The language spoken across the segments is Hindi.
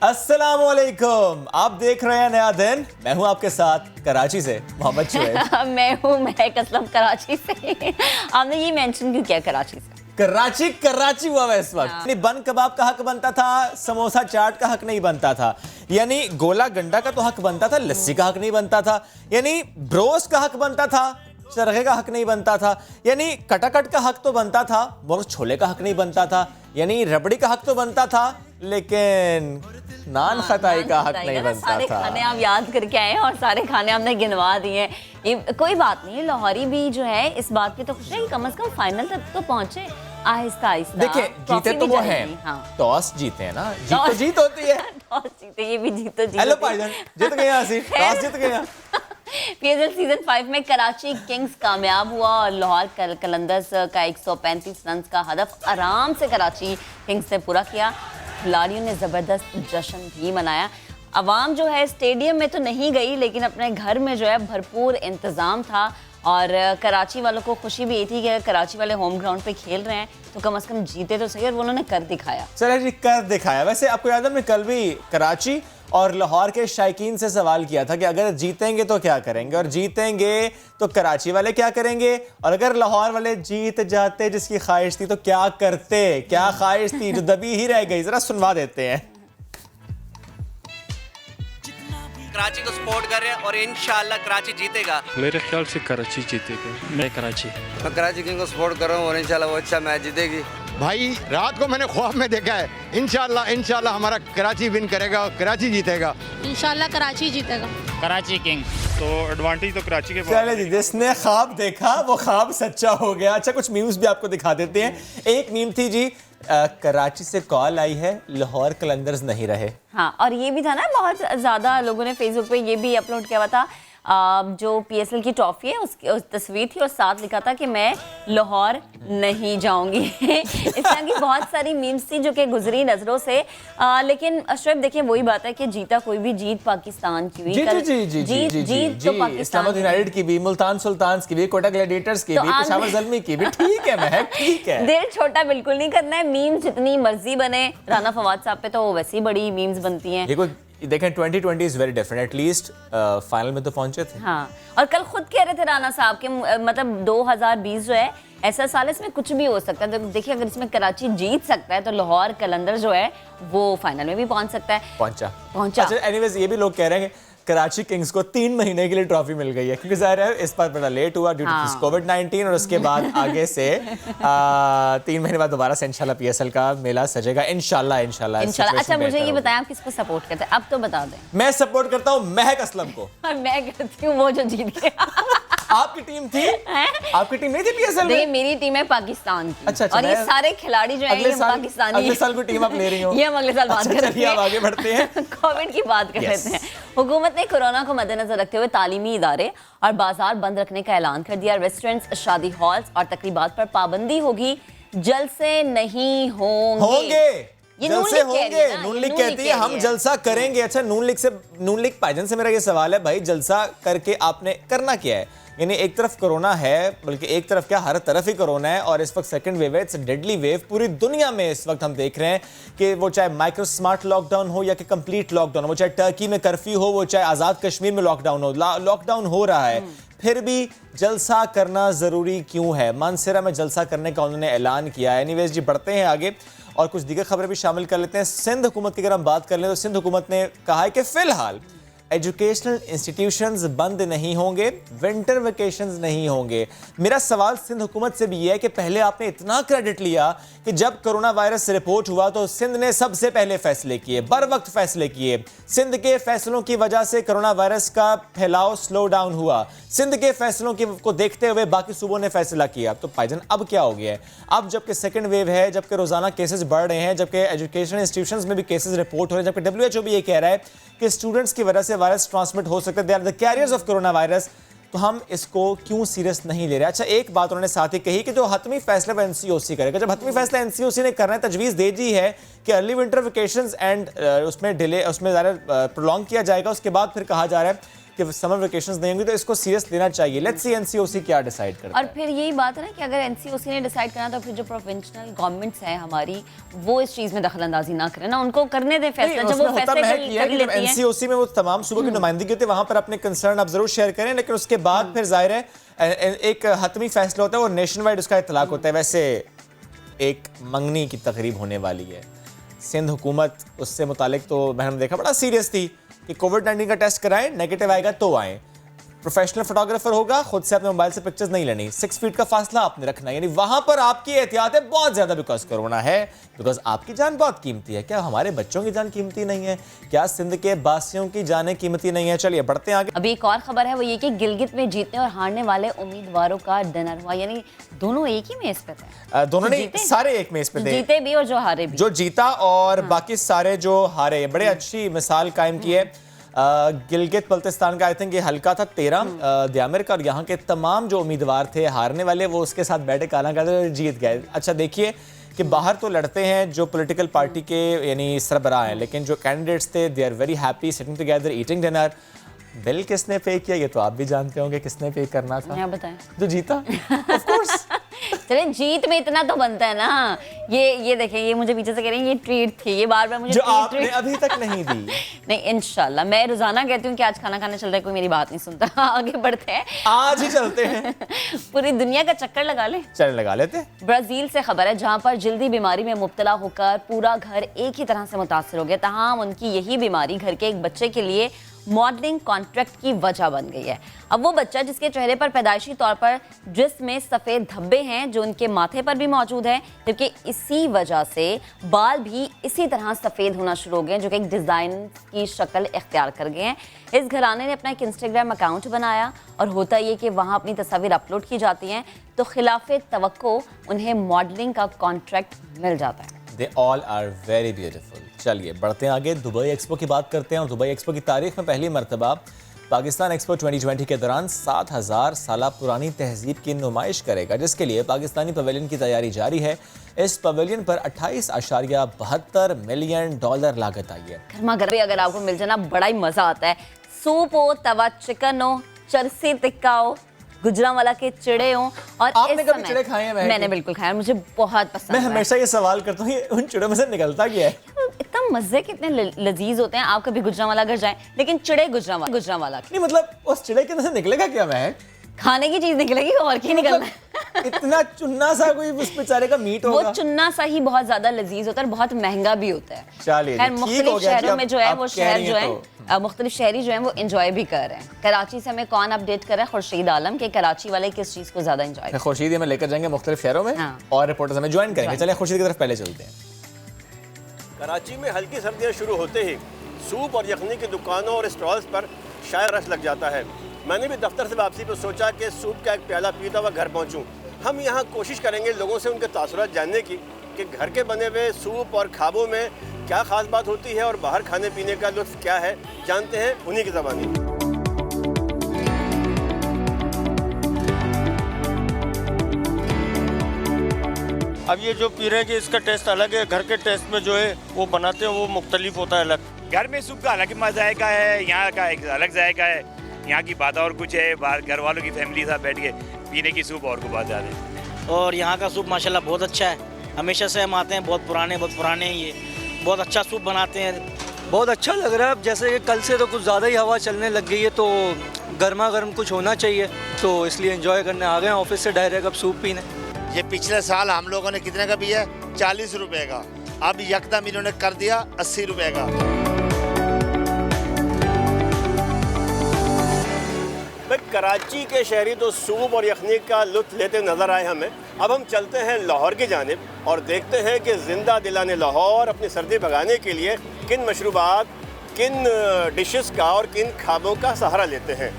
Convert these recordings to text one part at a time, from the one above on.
अस्सलामुअलैकुम, आप देख रहे हैं नया दिन। मैं हूं आपके साथ कराची से मोहम्मद शुएब। मैं हूं महक असलम कराची से। आपने ये मेंशन क्यों किया कराची से? कराची हुआ है इस वक्त। यानी बन कबाब का हक बनता था, समोसा चाट का हक नहीं बनता था, यानी गोला गंडा का तो हक बनता था, लस्सी का हक नहीं बनता था, यानी ब्रोस्ट का हक बनता था, चरखे का हक नहीं बनता था, यानी कटाकट का हक तो बनता था मगर छोले का हक नहीं बनता था, यानी रबड़ी का हक तो बनता था लेकिन नान खताई का हक नहीं बनता सारे था। खाने आप याद करके आए हैं और सारे खाने हमने गिनवा दिए हैं। कोई बात नहीं, लाहौरी भी जो है इस बात की तो खुश है कि कम से कम फाइनल तक तो पहुंचे आहिस्ता आहिस्ता। देखिए जीते तो वो हैं, हाँ। टॉस जीते हैं ना, जीत तो जीत होती है। टॉस जीते, ये भी जीत तो जीत। हेलो भाईजान, जीत गए यहाँ से, टॉस जीत गए यहाँ। पीएसएल सीजन 5 में कराची किंग्स कामयाब हुआ और लाहौर कलंदर्स का 135 रन का हदफ आराम से कराची किंग्स ने पूरा किया। खिलाड़ियों ने जबरदस्त जश्न भी मनाया। अवाम जो है स्टेडियम में तो नहीं गई लेकिन अपने घर में जो है भरपूर इंतजाम था और कराची वालों को खुशी भी ये थी कि कराची वाले होम ग्राउंड पे खेल रहे हैं तो कम से कम जीते तो सही, और वो उन्होंने कर दिखाया। चलो जी, कर दिखाया। वैसे आपको याद है हमने कल भी कराची और लाहौर के शायकीन से सवाल किया था कि अगर जीतेंगे तो क्या करेंगे, और जीतेंगे तो कराची वाले क्या करेंगे, और अगर लाहौर वाले जीत जाते जिसकी ख्वाहिश थी तो क्या करते, क्या ख्वाहिश थी जो दबी ही रह गई, जरा सुनवा देते हैं। कराची को सपोर्ट कर रहे हैं और इंशाल्लाह कराची जीतेगा। मेरे ख्याल से कराची जीतेगा। मैं कराची किंग को सपोर्ट कर रहा हूँ और इंशाल्लाह वो अच्छा मैच जीतेगी। भाई रात को मैंने ख्वाब में देखा है, इंशाल्लाह हमारा कराची विन करेगा और कराची जीतेगा। इंशाल्लाह कराची जीतेगा। कराची किंग तो एडवांटेज तो कराची के पास। चले जी, जिसने ख्वाब देखा वो ख्वाब सच्चा हो गया। अच्छा, कुछ मीम्स भी आपको दिखा देते हैं। एक मीम थी जी, कराची से कॉल आई है, लाहौर कलंदर्स नहीं रहे। हाँ, और ये भी था ना, बहुत ज़्यादा लोगों ने फेसबुक पे ये भी अपलोड किया हुआ था। जो पीएसएल की ट्रॉफी है उसकी उस तस्वीर थी और साथ लिखा था कि मैं लाहौर नहीं जाऊंगी। इस तरह की बहुत सारी मीम्स थी जो कि गुजरी नज़रों से। लेकिन अशरफ देखिए, वही बात है कि जीता कोई भी, जीत पाकिस्तान की भी, जीत तो पाकिस्तान यूनाइटेड की भी, मुल्तान सुल्तान्स की भी, कोटा ग्लैडिएटर्स की भी, पेशावर ज़ल्मी की भी। ठीक है महक, ठीक है। दिल छोटा बिल्कुल नहीं करना है। मीम्स जितनी मर्जी बने, राना फवाद साहब पे तो वैसे ही बड़ी मीम्स बनती हैं। देखें 2020 is very different, at least final में तो पहुंचे थे। हाँ, और कल खुद कह रहे थे राना साहब के मतलब 2020 जो है ऐसा साल, इसमें कुछ भी हो सकता है। तो देखिए, अगर इसमें कराची जीत सकता है तो लाहौर कलंदर जो है वो फाइनल में भी पहुंच सकता है। पहुंचा। अच्छा, एनीवेज ये भी लोग कह रहे हैं कि कराची किंग्स को 3 महीने के लिए ट्रॉफी मिल गई है, क्योंकि जाहिर है इस बार बड़ा लेट हुआ ड्यू टू कोविड-19, और उसके बाद आगे से 3 महीने बाद दोबारा से इंशाल्लाह पीएसएल का मेला सजेगा इंशाल्लाह। अच्छा, मुझे ये बताएं आप किसको सपोर्ट करते हैं, अब तो बता दें। मैं सपोर्ट करता हूँ महक असलम को। मैं करती हूँ वो जो जीत गया। आपकी टीम थी? आपकी टीम नहीं थी पीएसएल में? मेरी टीम है पाकिस्तान की। अच्छा, और ये सारे खिलाड़ी जो हैं ये पाकिस्तानी। अगले साल की टीम आप ले रही हो? ये हम अगले साल बात करते हैं। अब आगे बढ़ते हैं, कोविड की बात कर लेते हैं। हुकूमत ने कोरोना को मद्देनजर रखते हुए तालीमी इदारे और बाजार बंद रखने का ऐलान कर दिया। रेस्टोरेंट्स, शादी हॉल्स और तकरीबात पर पाबंदी होगी, जलसे नहीं होंगे। ये जलसे होंगे। नून लीग कहती है हम जलसा करेंगे। अच्छा, नून लीग भाईजान से मेरा ये सवाल है, भाई जलसा करके आपने करना क्या है? यानी एक तरफ कोरोना है, बल्कि एक तरफ क्या, हर तरफ ही कोरोना है, और इस वक्त सेकंड वेव है, इट्स डेडली वेव पूरी दुनिया में। इस वक्त हम देख रहे हैं कि वो चाहे माइक्रो स्मार्ट लॉकडाउन हो या कि कंप्लीट लॉकडाउन हो, वो चाहे टर्की में कर्फ्यू हो, वो चाहे आज़ाद कश्मीर में लॉकडाउन हो रहा है, फिर भी जलसा करना ज़रूरी क्यों है? मानसरा में जलसा करने का उन्होंने ऐलान किया है। एनीवेज जी, बढ़ते हैं आगे और कुछ दीगर खबरें भी शामिल कर लेते हैं। सिंध हुकूमत की अगर हम बात कर लें तो सिंध हुकूमत ने कहा है कि फिलहाल एजुकेशनल इंस्टीट्यूशंस बंद नहीं होंगे, विंटर वेकेशंस नहीं होंगे। मेरा सवाल सिंध हुकूमत से भी यह है कि पहले आपने इतना क्रेडिट लिया कि जब कोरोना वायरस रिपोर्ट हुआ तो सिंध ने सबसे पहले फैसले किए, बर वक्त फैसले किए। सिंध के फैसलों की वजह से कोरोना वायरस का फैलाव स्लो डाउन हुआ। सिंध के फैसलों को देखते हुए बाकी सूबों ने फैसला किया। तो भाईजान अब क्या हो गया है? अब जबकि सेकंड वेव है, जबकि रोजाना केसेस बढ़ रहे हैं, जबकि एजुकेशनल इंस्टीट्यूशंस में भी केसेस रिपोर्ट हो रहे हैं, जबकि WHO भी ये कह रहा है कि स्टूडेंट्स की वजह से वायरस ट्रांसमिट हो सकता है, they are the carriers of corona virus, तो हम इसको क्यों सीरियस नहीं ले रहे? अच्छा, एक बात उन्होंने साथ ही कही कि जो हतमी फैसला एनसीओसी करेगा। जब हतमी फैसला एनसीओसी ने करना है, तजवीज़ दे दी है कि अर्ली विंटर वेकेशंस एंड उसमें ज़्यादा प्रोलॉन्ग किया जाएगा। उसके बाद फिर कहा जा रहा है कि समर वेकेशंस नहीं होंगी, तो इसको सीरियस लेना चाहिए। लेट्स सी एनसीओसी क्या डिसाइड करता और फिर यही बात है ना कि अगर एनसीओसी ने डिसाइड करना तो फिर जो प्रोविंशियल गवर्नमेंट्स हैं हमारी, वो इस चीज में दखलंदाजी ना करें ना, उनको करने दें फैसला। जब वो फैसले कर लेती है, एनसीओसी में वो तमाम सूबों की नुमाइंदगी होती है, वहां पर अपने कंसर्न आप जरूर शेयर करें, लेकिन उसके बाद फिर जाहिर है एक हतमी फैसला होता है और नेशन वाइड उसका इतलाक होता है। वैसे एक मंगनी की तकरीब होने वाली है, सिंध हुकूमत उससे मुतालिक तो मैंने देखा बड़ा सीरियस थी कि कोविड-19 का टेस्ट कराएं, नेगेटिव आएगा तो आएं। प्रोफेशनल फोटोग्राफर होगा, खुद से अपने मोबाइल से पिक्चर्स नहीं लेनी, 6 फीट का फासला आपने रखना है, यानी वहां पर आपकी एहतियात है बहुत ज्यादा, बिकॉज कोरोना है, बिकॉज आपकी जान बहुत कीमती है। क्या हमारे बच्चों की जान कीमती नहीं है? क्या सिंध के बासियों की जानें कीमती नहीं है? चलिए बढ़ते हैं आगे। अभी एक और खबर है, वो ये कि गिलगित में जीतने और हारने वाले उम्मीदवारों का डिनर हुआ, यानी दोनों एक ही मेज पे थे। दोनों नहीं, सारे एक मेज पे थे, जीते भी और जो हारे भी। जो जीता और बाकी सारे जो हारे। बड़े अच्छी मिसाल कायम की है। गिलगित बल्तिस्तान का आई थिंक ये हल्का था 13 दियामिर का, और यहाँ के तमाम जो उम्मीदवार थे हारने वाले, वो उसके साथ बैठे खाना खाते और जीत गए। अच्छा देखिए कि बाहर तो लड़ते हैं जो पॉलिटिकल पार्टी के यानी सरबराह हैं, लेकिन जो कैंडिडेट्स थे they are very happy sitting together eating dinner. Bill किसने पे किया ये तो आप भी जानते होंगे किसने पे करना था। क्या बताएं? जो जीता ऑफ कोर्स। चलें, जीत में इतना तो बनता है ना। ये देखें, ये मुझे पीछे से कह रही हैं ये ट्रीट थी, ये बार-बार मुझे जो आपने अभी तक नहीं दी। नहीं, इंशाल्लाह मैं रोजाना कहती हूँ कि आज खाना खाने चल रहा है, कोई मेरी बात नहीं सुनता। आगे बढ़ते हैं, आज ही चलते हैं। पूरी दुनिया का चक्कर लगा ले। चल लगा लेते। ब्राजील से खबर है, जहां पर जल्दी बीमारी में मुब्तला होकर पूरा घर एक ही तरह से मुतासर हो गया। तमाम उनकी यही बीमारी घर के एक बच्चे के लिए मॉडलिंग कॉन्ट्रैक्ट की वजह बन गई है। अब वो बच्चा जिसके चेहरे पर पैदाइशी तौर पर जिसमें सफ़ेद धब्बे हैं जो उनके माथे पर भी मौजूद हैं, जबकि इसी वजह से बाल भी इसी तरह सफ़ेद होना शुरू हो गए, जो कि एक डिज़ाइन की शक्ल इख्तियार कर गए हैं। इस घराने ने अपना एक इंस्टाग्राम अकाउंट बनाया और होता ये कि वहाँ अपनी तस्वीर अपलोड की जाती हैं तो खिलाफे तवक्को उन्हें मॉडलिंग का कॉन्ट्रैक्ट मिल जाता है। They all are very beautiful। चलिए बढ़ते हैं आगे, दुबई एक्सपो की बात करते हैं। और दुबई एक्सपो की तारीख में पहली मरतबा पाकिस्तान एक्सपो 2020 के दौरान 7000 साल पुरानी तहजीब की नुमाइश करेगा, जिसके लिए पाकिस्तानी पवेलियन की तैयारी जारी है। इस पवेलियन पर 28.72 मिलियन डॉलर लागत आई है। गर्मा गर्मी अगर आपको मिल जाए ना, बड़ा ही मजा आता है। सूप हो, तवा चिकन हो, चरसी टिक्का हो, गुजरांवाला के चिड़े हो। और आपने इस कभी समय चिड़े खाए हैं? मैंने बिल्कुल खाया, मुझे बहुत पसंद मैं है। हमेशा ये सवाल करता हूँ, ये उन चिड़ों में से निकलता क्या है? इतना मजे कितने लजीज होते हैं। आप कभी गुजरांवाला अगर जाएं, लेकिन चिड़े गुजरांवाला नहीं मतलब उस चिड़े के अंदर से निकलेगा क्या? मैं खाने की चीज निकलेगी और क्या निकलना है। इतना चुन्ना सा कोई उस बेचारे का मीट होगा। वो चुन्ना सा ही बहुत ज्यादा लजीज होता है और बहुत महंगा भी होता है। चलिए खैर, ठीक मुख्तलिफ हो गया शहरों में जो है वो शहर जो है तो। मुख्तलिफ शहरी जो है वो एंजॉय भी कर रहे हैं। कराची से हमें कौन अपडेट कर रहा है? खुर्शीद आलम के कराची वाले किस चीज को ज्यादा एंजॉय कर? खुर्शीद हमें लेकर जाएंगे मुख्तलिफ शहरों में हाँ। और रिपोर्टर्स हमें ज्वाइन करेंगे। चलिए खुर्शीद की तरफ पहले चलते हैं। कराची में हल्की सर्दियां शुरू होते ही सूप और यखनी की दुकानों और स्टॉल्स पर शायद रश लग जाता है। मैंने भी दफ्तर से वापसी पर सोचा कि सूप का एक प्याला पीता हुआ घर पहुंचूं। हम यहाँ कोशिश करेंगे लोगों से उनके तासुरात जानने की कि घर के बने हुए सूप और खाबों में क्या ख़ास बात होती है और बाहर खाने पीने का लुत्फ़ क्या है, जानते हैं उन्हीं की ज़बानी। अब ये जो पी रहे हैं कि इसका टेस्ट अलग है, घर के टेस्ट में जो है वो बनाते हैं वो मुख्तलिफ होता है अलग। घर में सूप का अलग जायका है, यहाँ का एक अलग जायका है। यहाँ की बात और कुछ है, बाहर घर वालों की फैमिली साथ बैठ के पीने की सूप और को बात ज़्यादा है। और यहाँ का सूप माशाल्लाह बहुत अच्छा है, हमेशा से हम आते हैं, बहुत पुराने हैं, ये बहुत अच्छा सूप बनाते हैं। बहुत अच्छा लग रहा है। अब जैसे कि कल से तो कुछ ज़्यादा ही हवा चलने लग गई है, तो गर्मा गर्म कुछ होना चाहिए, तो इसलिए एंजॉय करने आ गए हैं ऑफिस से डायरेक्ट अब सूप पीने। ये पिछले साल हम लोगों ने कितने का पिया? 40 रुपए का। अब यकदम इन्होंने कर दिया 80 रुपए का। कराची के शहरी तो सूप और यखनी का लुत्फ़ लेते नज़र आए हमें। अब हम चलते हैं लाहौर की जानिब और देखते हैं कि ज़िंदा दिलाने लाहौर अपनी सर्दी भगाने के लिए किन मशरूबात, किन डिशेस का और किन खाबों का सहारा लेते हैं।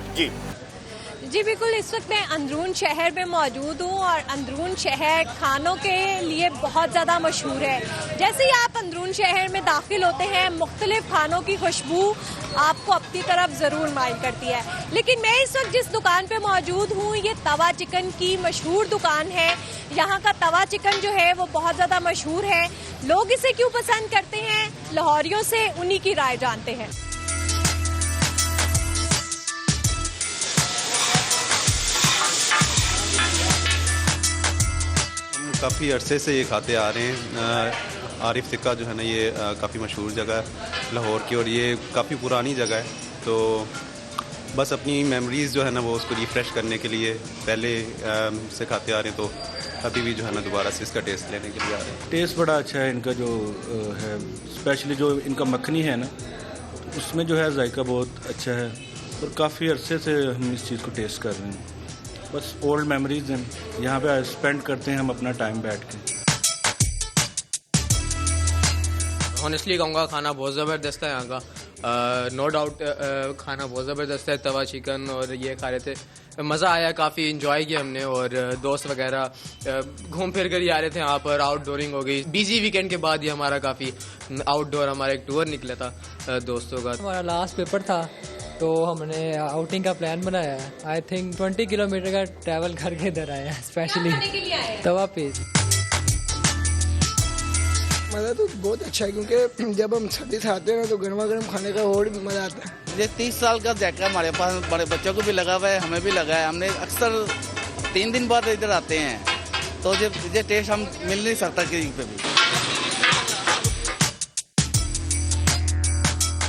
जी बिल्कुल, इस वक्त मैं अंदरून शहर में मौजूद हूँ और अंदरून शहर खानों के लिए बहुत ज़्यादा मशहूर है। जैसे ही आप अंदरून शहर में दाखिल होते हैं, मुख्तलिफ खानों की खुशबू आपको अपनी तरफ ज़रूर माइल करती है। लेकिन मैं इस वक्त जिस दुकान पे मौजूद हूँ, ये तवा चिकन की मशहूर दुकान है। यहाँ का तवा चिकन जो है वो बहुत ज़्यादा मशहूर है। लोग इसे क्यों पसंद करते हैं, लाहौरियों से उन्हीं की राय जानते हैं। काफ़ी अरसे से ये खाते आ रहे हैं। आरिफ तिक्का जो है ना ये काफ़ी मशहूर जगह है लाहौर की और ये काफ़ी पुरानी जगह है, तो बस अपनी मेमोरीज़ जो है ना वो उसको रिफ़्रेश करने के लिए पहले से खाते आ रहे हैं, तो अभी भी जो है ना दोबारा से इसका टेस्ट लेने के लिए आ रहे हैं। टेस्ट बड़ा अच्छा है इनका जो है, स्पेशली जो इनका मखनी है ना उसमें जो है जायका बहुत अच्छा है और काफ़ी अरसे से हम इस चीज़ को टेस्ट कर रहे हैं। बस ओल्ड मेमोरीज हैं, यहाँ पे स्पेंड करते हैं हम अपना टाइम बैठ के। ऑनेस्टली कहूँगा खाना बहुत ज़बरदस्त है यहाँ का, नो डाउट खाना बहुत ज़बरदस्त है। तवा चिकन और ये खा रहे थे, मज़ा आया, काफ़ी इंजॉय किया हमने और दोस्त वगैरह घूम फिर कर ही आ रहे थे यहाँ पर। आउटडोरिंग हो गई, बिजी वीकेंड के बाद ही हमारा काफ़ी आउटडोर हमारा एक टूर निकला था दोस्तों का। हमारा लास्ट पेपर था तो हमने आउटिंग का प्लान बनाया है। आई थिंक 20 किलोमीटर का ट्रैवल करके इधर आए हैं स्पेशली तवा पे। मज़ा तो बहुत अच्छा है क्योंकि जब हम सर्दी से आते हैं ना तो गर्मा गर्म खाने का और भी मज़ा आता है। ये 30 साल का जायका हमारे पास बड़े बच्चों को भी लगा हुआ है, हमें भी लगा है। हमने अक्सर 3 दिन बाद इधर आते हैं, तो ये टेस्ट हम मिल नहीं सकता कहीं पे भी।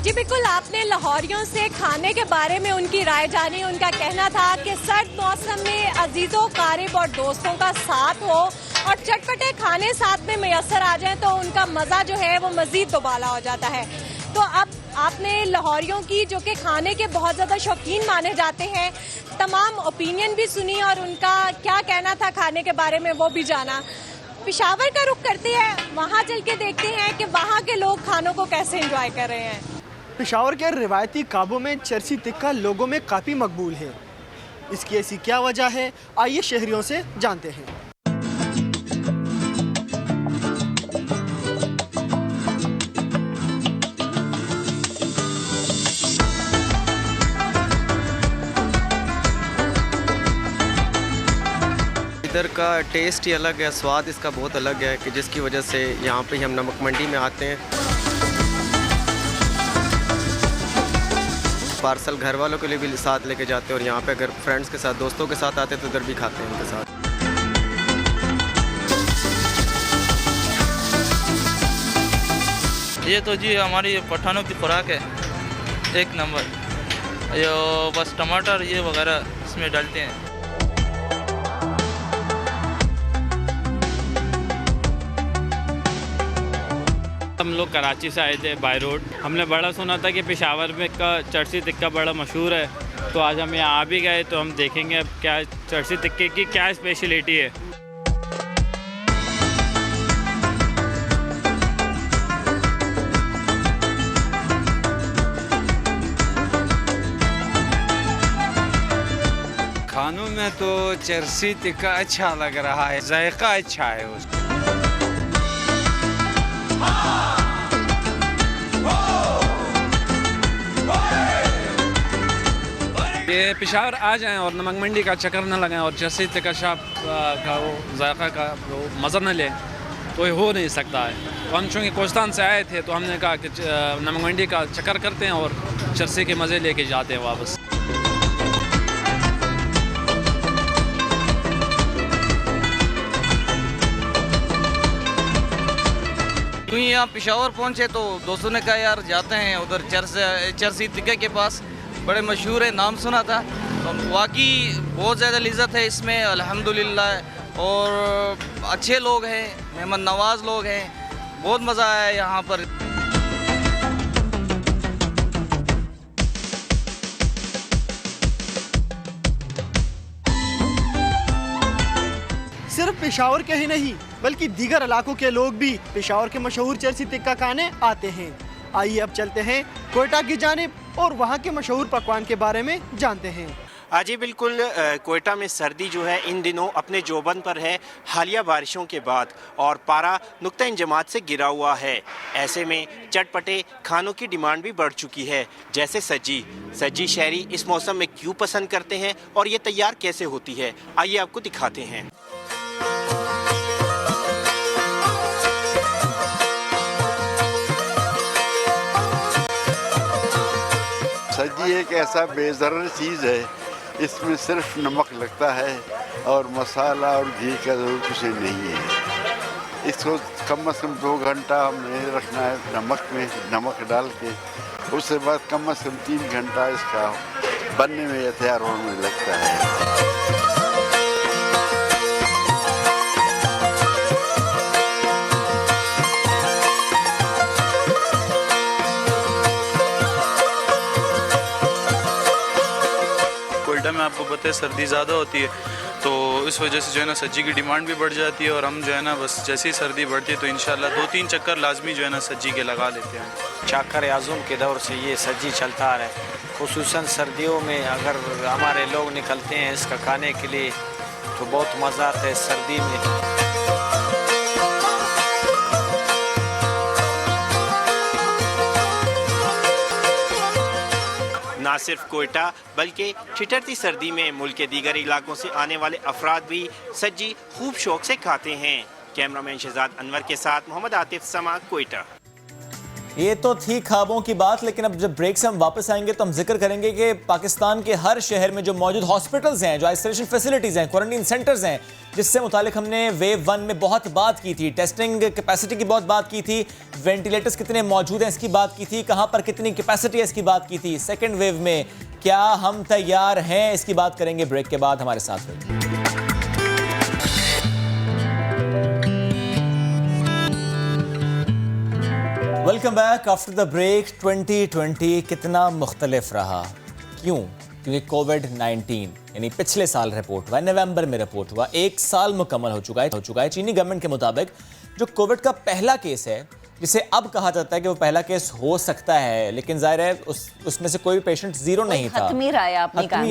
जी बिल्कुल, आपने लाहौरियों से खाने के बारे में उनकी राय जानी। उनका कहना था कि सर्द मौसम में अजीज़ों कारिब और दोस्तों का साथ हो और चटपटे खाने साथ में मैसर आ जाएं तो उनका मज़ा जो है वो मज़ीद दोबाला हो जाता है। तो अब आपने लाहौरियों की जो कि खाने के बहुत ज़्यादा शौकीन माने जाते हैं तमाम ओपिनियन भी सुनी और उनका क्या कहना था खाने के बारे में वो भी जाना। पेशावर का रुख करते हैं, वहाँ चल के देखते हैं कि वहाँ के लोग खानों को कैसे एंजॉय कर रहे हैं। पेशावर के रिवायती काबों में चरसी टिक्का लोगों में काफ़ी मकबूल है। इसकी ऐसी क्या वजह है, आइए शहरियों से जानते हैं। इधर का टेस्ट ही अलग है, स्वाद इसका बहुत अलग है कि जिसकी वजह से यहाँ पे हम नमक मंडी में आते हैं। पार्सल घर वालों के लिए भी साथ लेके जाते हैं और यहाँ पे अगर फ्रेंड्स के साथ दोस्तों के साथ आते हैं तो इधर भी खाते हैं उनके साथ। ये तो जी हमारी पठानों की खुराक है, एक नंबर। ये बस टमाटर ये वगैरह इसमें डालते हैं। हम लोग कराची से आए थे बाय रोड। हमने बड़ा सुना था कि पेशावर में का चरसी टिक्का बड़ा मशहूर है, तो आज हम यहाँ आ भी गए तो हम देखेंगे अब क्या चरसी टिक्के की क्या स्पेशलिटी है। खानों में तो चरसी टिक्का अच्छा लग रहा है, जायका अच्छा है उसका। ये पेशावर आ जाएं और नमक मंडी का चक्कर न लगाएं और चरसी टिक्का शॉप का वो जायका का वो मज़ा न लें तो ये हो नहीं सकता है। तो हम चूँकि कोस्तान से आए थे तो हमने कहा कि नमक मंडी का चक्कर करते हैं और चरसी के मज़े लेके जाते हैं वापस। यूँ ही यहाँ पेशावर पहुँचे तो दोस्तों ने कहा यार जाते हैं उधर चरसी टिक्के के पास, बड़े मशहूर है, नाम सुना था। तो वाकई बहुत ज़्यादा लिज़्ज़त है इसमें अल्हम्दुलिल्लाह, और अच्छे लोग हैं, मेहमान नवाज लोग हैं, बहुत मज़ा आया यहाँ पर। सिर्फ पेशावर के ही नहीं बल्कि दीगर इलाकों के लोग भी पेशावर के मशहूर चरसी टिक्का खाने आते हैं। आइए अब चलते हैं कोयटा की जानिब और वहाँ के मशहूर पकवान के बारे में जानते हैं। जी बिल्कुल, कोयटा में सर्दी जो है इन दिनों अपने जोबन पर है हालिया बारिशों के बाद और पारा नुक्ता इंजमात से गिरा हुआ है। ऐसे में चटपटे खानों की डिमांड भी बढ़ चुकी है, जैसे सज्जी शहरी इस मौसम में क्यों पसंद करते हैं और ये तैयार कैसे होती है, आइए आपको दिखाते हैं। सज्जी एक ऐसा बेज़र चीज़ है, इसमें सिर्फ नमक लगता है और मसाला और घी का ज़रूर कुछ नहीं है। इसको कम से कम 2 घंटा हमने रखना है नमक में, नमक डाल के। उसके बाद कम से कम 3 घंटा इसका बनने में या तैयार होने में लगता है। कोयटा में आपको पता है सर्दी ज़्यादा होती है, तो इस वजह से जो है ना सज्जी की डिमांड भी बढ़ जाती है। और हम जो है ना बस जैसे ही सर्दी बढ़ती है तो इंशाल्लाह 2-3 चक्कर लाजमी जो है ना सज्जी के लगा लेते हैं। चाकर आज़म के दौर से ये सज्जी चलता आ रहा है। खुसूसन सर्दियों में अगर हमारे लोग निकलते हैं इसका खाने के लिए तो बहुत मज़ा आता है सर्दी में। ना सिर्फ कोयटा बल्कि ठिठरती सर्दी में मुल्क के दीगर इलाकों से आने वाले अफराद भी सज्जी खूब शौक से खाते हैं। कैमरामैन शहजाद अनवर के साथ मोहम्मद आतिफ, समा, कोयटा। ये तो थी ख्वाबों की बात, लेकिन अब जब ब्रेक से हम वापस आएंगे तो हम जिक्र करेंगे कि पाकिस्तान के हर शहर में जो मौजूद हॉस्पिटल्स हैं, जो आइसोलेशन फैसिलिटीज़ हैं, क्वारंटीन सेंटर्स हैं, जिससे मुतालिक हमने वेव 1 में बहुत बात की थी, टेस्टिंग कैपेसिटी की बहुत बात की थी, वेंटिलेटर्स कितने मौजूद हैं इसकी बात की थी, कहाँ पर कितनी कैपेसिटी है इसकी बात की थी। सेकेंड वेव में क्या हम तैयार हैं, इसकी बात करेंगे ब्रेक के बाद। हमारे साथ रहिए। Welcome back after the break. 2020 कितना मुख्तलिफ रहा, क्यों? क्योंकि कोविड-19 यानी पिछले साल रिपोर्ट हुआ, नवंबर में रिपोर्ट हुआ, 1 साल मुकम्मल हो चुका है। चीनी गवर्नमेंट के मुताबिक जो कोविड का पहला केस है, जिसे अब कहा जाता है कि वो पहला केस हो सकता है, लेकिन जाहिर है उसमें से कोई भी पेशेंट जीरो नहीं था, हतमी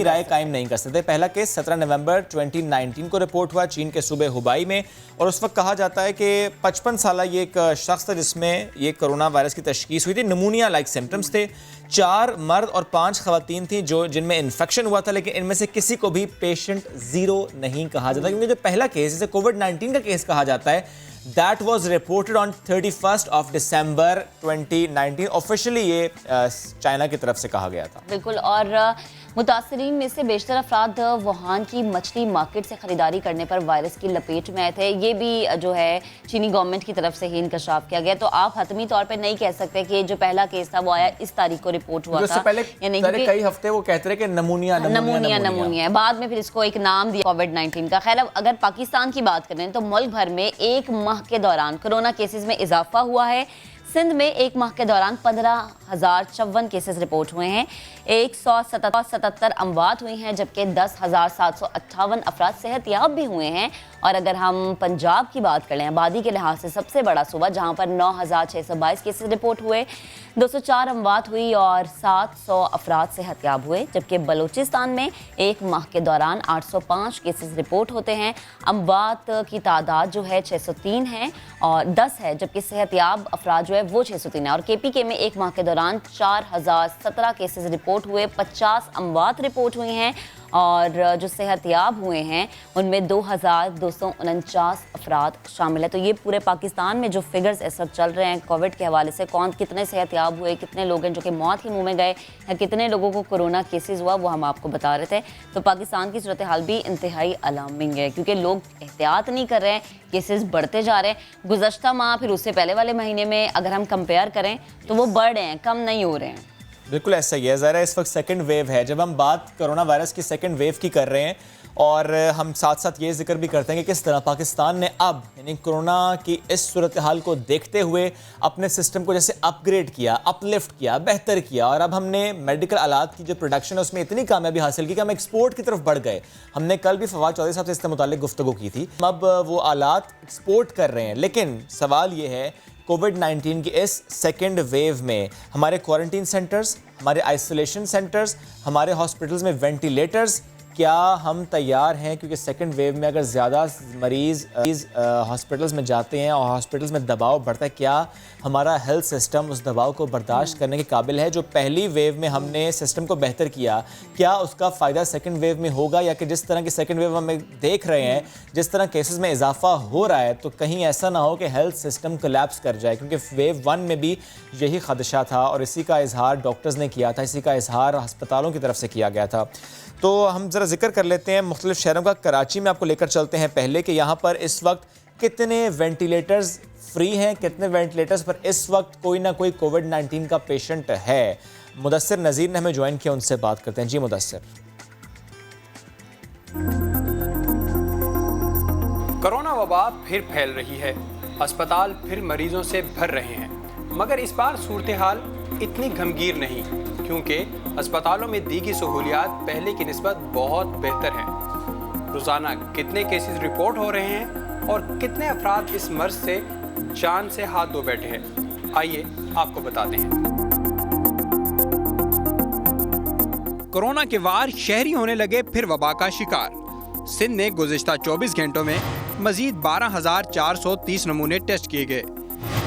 राय कायम नहीं कर सकते। पहला केस 17 नवंबर 2019 को रिपोर्ट हुआ चीन के सूबे हुबाई में, और उस वक्त कहा जाता है कि 55 साल ये एक शख्स था जिसमें ये कोरोना वायरस की तशखीस हुई थी। निमोनिया लाइक सिम्टम्स थे। 4 मर्द और 5 खवातीन थी जिनमें इन्फेक्शन हुआ था, लेकिन इनमें से किसी को भी पेशेंट जीरो नहीं कहा जाता, क्योंकि जो पहला केस जिसे कोविड-19 का केस कहा जाता है, That was reported on 31st of December 2019। Officially ये चाइना की तरफ से कहा गया था। बिल्कुल, और मुतासरीन में से बेशतर अफराद वुहान की मछली मार्केट से ख़रीदारी करने पर वायरस की लपेट में आए थे। ये भी जो है चीनी गवर्नमेंट की तरफ से ही इंकशाफ किया गया। तो आप हतमी तौर पर नहीं कह सकते कि जो पहला केस था वो आया इस तारीख को रिपोर्ट हुआ था, यानी कई हफ्ते वो कहते रहे कि नमूनिया। बाद में फिर इसको एक नाम दिया कोविड-19 का। खैर, अब अगर पाकिस्तान की बात करें तो मुल्क भर में 1 माह के दौरान कोरोना केसेस में इजाफा हुआ है। सिंध में 1 माह के दौरान 15,054 केसेस रिपोर्ट हुए हैं, 177 अमवात हुई हैं, जबकि 10,758 अफराद सेहतयाब भी हुए हैं। और अगर हम पंजाब की बात करें, आबादी के लिहाज से सबसे बड़ा सूबा, जहां पर 9,622 केसेस रिपोर्ट हुए, 204 अमवात हुई और 700 अफराद सेहतयाब हुए, जबकि बलूचिस्तान में 1 माह के दौरान 805 केसेस रिपोर्ट होते हैं। अमवात की तादाद जो है 603 है और 10 है, जबकि सेहतयाब अफराद जो है वो 603 है। और KPK में 1 माह के दौरान 4,017 केसेस रिपोर्ट हुए, 50 अमवात रिपोर्ट हुई हैं और जो सेहतयाब हुए हैं उनमें 2,249 अफराद शामिल है। तो ये पूरे पाकिस्तान में जो फिगर्स इस वक्त चल रहे हैं कोविड के हवाले से, कौन कितने सेहतयाब हुए, कितने लोग हैं जो कि मौत के मुंह में गए, या कितने लोगों को कोरोना केसेस हुआ, वो हम आपको बता रहे थे। तो पाकिस्तान की सूरत हाल भी इंतहाई अलार्मिंग है, क्योंकि लोग एहतियात नहीं कर रहे हैं, केसेस बढ़ते जा रहे हैं। गुज़श्ता माह फिर उससे पहले वाले महीने में अगर हम कंपेयर करें तो वो बढ़ रहे हैं, कम नहीं हो रहे हैं। बिल्कुल ऐसा ही है। ज़रा इस वक्त सेकंड वेव है। जब हम बात कोरोना वायरस की सेकंड वेव की कर रहे हैं, और हम साथ साथ ये जिक्र भी करते हैं कि किस तरह पाकिस्तान ने अब यानी कोरोना की इस सूरत हाल को देखते हुए अपने सिस्टम को जैसे अपग्रेड किया, अपलिफ्ट किया, बेहतर किया, और अब हमने मेडिकल आलात की जो प्रोडक्शन है उसमें इतनी कामयाबी हासिल की कि हम एक्सपोर्ट की तरफ बढ़ गए। हमने कल भी फवाद चौधरी साहब से इससे मुताल्लिक गुफ्तगू की थी। अब वो आलात एक्सपोर्ट कर रहे हैं, लेकिन सवाल ये है कोविड-19 की इस सेकेंड वेव में हमारे क्वारंटीन सेंटर्स, हमारे आइसोलेशन सेंटर्स, हमारे हॉस्पिटल्स में वेंटिलेटर्स, क्या हम तैयार हैं? क्योंकि सेकेंड वेव में अगर ज़्यादा मरीज़ हॉस्पिटल्स में जाते हैं और हॉस्पिटल्स में दबाव बढ़ता है, क्या हमारा हेल्थ सिस्टम उस दबाव को बर्दाश्त करने के काबिल है? जो पहली वेव में हमने सिस्टम को बेहतर किया, क्या उसका फ़ायदा सेकेंड वेव में होगा? या कि जिस तरह की सेकेंड वेव हमें देख रहे हैं, जिस तरह केसेस में इजाफा हो रहा है, तो कहीं ऐसा ना हो कि हेल्थ सिस्टम कोलैप्स कर जाए? क्योंकि वेव 1 में भी यही खदशा था और इसी का इजहार डॉक्टर्स ने किया था, इसी का इजहार अस्पतालों की तरफ से किया गया था। तो हम ज़रा ज़रा जिक्र कर लेते हैं मुख्तलिफ शहरों का। कराची में आपको लेकर चलते हैं पहले कि यहाँ पर इस वक्त कितने वेंटिलेटर्स फ्री हैं, कितने वेंटिलेटर्स पर इस वक्त कोई ना कोई कोविड-19 का पेशेंट है। मुदस्सिर नज़ीर ने हमें ज्वाइन किया, उनसे बात करते हैं। जी मुदस्सिर। कोरोना वबा फिर फैल रही है, अस्पताल फिर मरीजों से भर रहे हैं, मगर इस बार सूरत हाल इतनी गमगीर नहीं, क्योंकि अस्पतालों में दी गई सहूलियात पहले की निस्बत बहुत बेहतर हैं। रोज़ाना कितने केसेस रिपोर्ट हो रहे हैं और कितने अफराद इस मर्ज से जान से हाथ धो बैठे हैं, आइए आपको बताते हैं। कोरोना के वार शहरी होने लगे फिर वबा का शिकार। सिंध ने गुज़िश्ता 24 घंटों में मजीद 12,430 नमूने टेस्ट किए गए,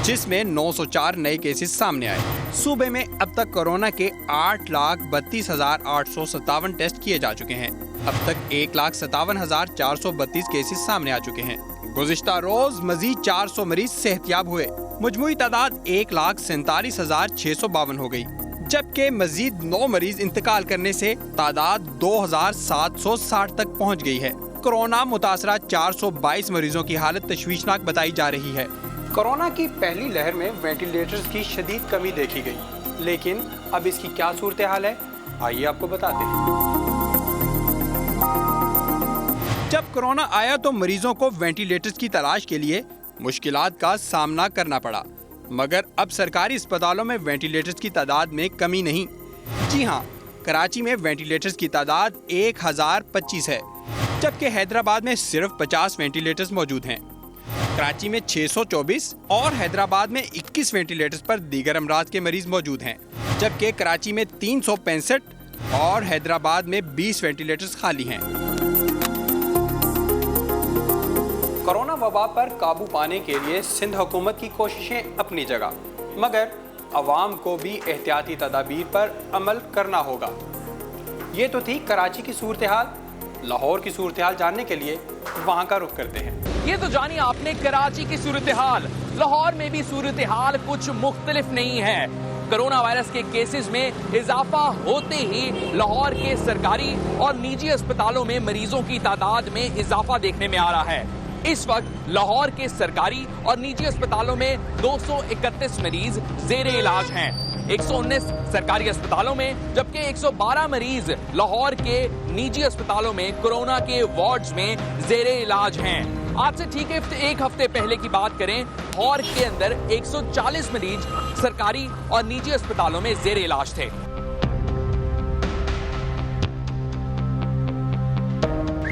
जिसमें 904 नए केसेस सामने आए। सूबे में अब तक कोरोना के 8,32,857 टेस्ट किए जा चुके हैं। अब तक 1,57,432 केसेस सामने आ चुके हैं। गुज़िश्ता रोज मजीद 400 मरीज सेहतयाब हुए। मुजमुई तादाद 1,47,652 हो गई, जबकि मजीद 9 मरीज इंतकाल करने से तादाद 2,760 तक पहुँच गई है। कोरोना मुतासरा 422 मरीजों की हालत तशवीशनाक बताई जा रही है। कोरोना की पहली लहर में वेंटिलेटर्स की शदीद कमी देखी गई, लेकिन अब इसकी क्या सूरत हाल है, आइए आपको बताते हैं। जब कोरोना आया तो मरीजों को वेंटिलेटर्स की तलाश के लिए मुश्किलात का सामना करना पड़ा, मगर अब सरकारी अस्पतालों में वेंटिलेटर्स की तादाद में कमी नहीं। जी हाँ, कराची में वेंटिलेटर्स की तादाद 1,025 है, जबकि हैदराबाद में सिर्फ 50 वेंटिलेटर्स मौजूद हैं। कराची में 624 और हैदराबाद में 21 वेंटिलेटर्स पर दीगर अमराज के मरीज मौजूद हैं, जबकि कराची में 365 और हैदराबाद में 20 वेंटिलेटर्स खाली हैं। कोरोना वबा पर काबू पाने के लिए सिंध हुकूमत की कोशिशें अपनी जगह, मगर अवाम को भी एहतियाती तदाबीर पर अमल करना होगा। ये तो थी कराची की सूरत हाल। लाहौर की सूरत हाल जानने के लिए वहाँ का रुख करते हैं। ये तो जानिए आपने कराची की सूरत हाल। लाहौर में भी सूरत हाल कुछ मुख्तलिफ नहीं है। कोरोना वायरस के केसेस में इजाफा होते ही लाहौर के सरकारी और निजी अस्पतालों में मरीजों की तादाद में इजाफा देखने में आ रहा है। इस वक्त लाहौर के सरकारी और निजी अस्पतालों में 231 मरीज जेरे इलाज हैं। 119 सरकारी अस्पतालों में, जबकि 112 मरीज लाहौर के निजी अस्पतालों में कोरोना के वार्ड्स में जेरे इलाज हैं। आज से ठीक एक हफ्ते पहले की बात करें, लाहौर के अंदर 140 मरीज सरकारी और निजी अस्पतालों में जेरे इलाज थे।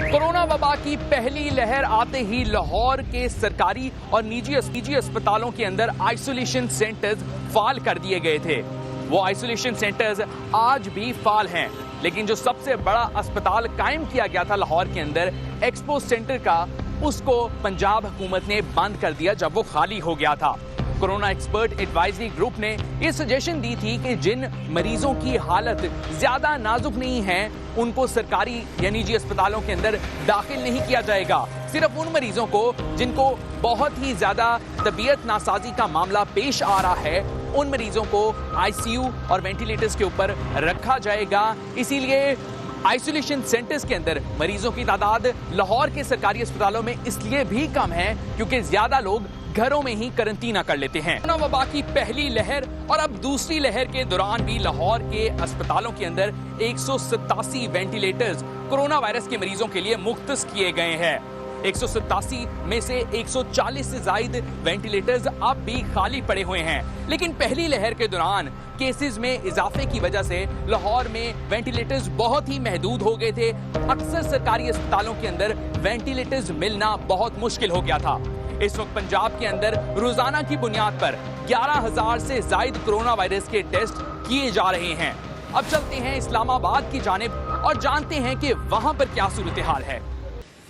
कोरोना वबा की पहली लहर आते ही लाहौर के सरकारी और निजी अस्पतालों के अंदर आइसोलेशन सेंटर्स फाल कर दिए गए थे। वो आइसोलेशन सेंटर्स आज भी फाल हैं, लेकिन जो सबसे बड़ा अस्पताल कायम किया गया था लाहौर के अंदर, एक्सपो सेंटर का, उसको पंजाब हुकूमत ने बंद कर दिया जब वो खाली हो गया था। कोरोना एक्सपर्ट एडवाइजरी ग्रुप ने ये सजेशन दी थी कि जिन मरीजों की हालत ज्यादा नाजुक नहीं है उनको सरकारी या निजी अस्पतालों के अंदर दाखिल नहीं किया जाएगा। सिर्फ उन मरीजों को जिनको बहुत ही ज्यादा तबीयत नासाजी का मामला पेश आ रहा है, उन मरीजों को आईसीयू और वेंटिलेटर्स के ऊपर रखा जाएगा। इसीलिए आइसोलेशन सेंटर्स के अंदर मरीजों की तादाद लाहौर के सरकारी अस्पतालों में इसलिए भी कम है क्योंकि ज्यादा लोग घरों में ही करंटीना कर लेते हैं। कोरोना वबा की पहली लहर और अब दूसरी लहर के दौरान भी लाहौर के अस्पतालों के अंदर 187 वेंटिलेटर्स कोरोना वायरस के मरीजों के लिए मुख्तस किए गए हैं। 187 में से 140 से ज्यादा वेंटिलेटर्स अब भी खाली पड़े हुए हैं। लेकिन पहली लहर के दौरान केसेस में इजाफे की वजह से लाहौर में वेंटिलेटर्स बहुत ही महदूद हो गए थे। अक्सर सरकारी अस्पतालों के अंदर वेंटिलेटर्स मिलना बहुत मुश्किल हो गया था। इस वक्त पंजाब के अंदर रोजाना की बुनियाद पर 11,000 से ज्यादा कोरोना वायरस के टेस्ट किए जा रहे हैं। अब चलते हैं इस्लामाबाद की जानिब और जानते हैं कि वहां पर क्या सूरत हाल है।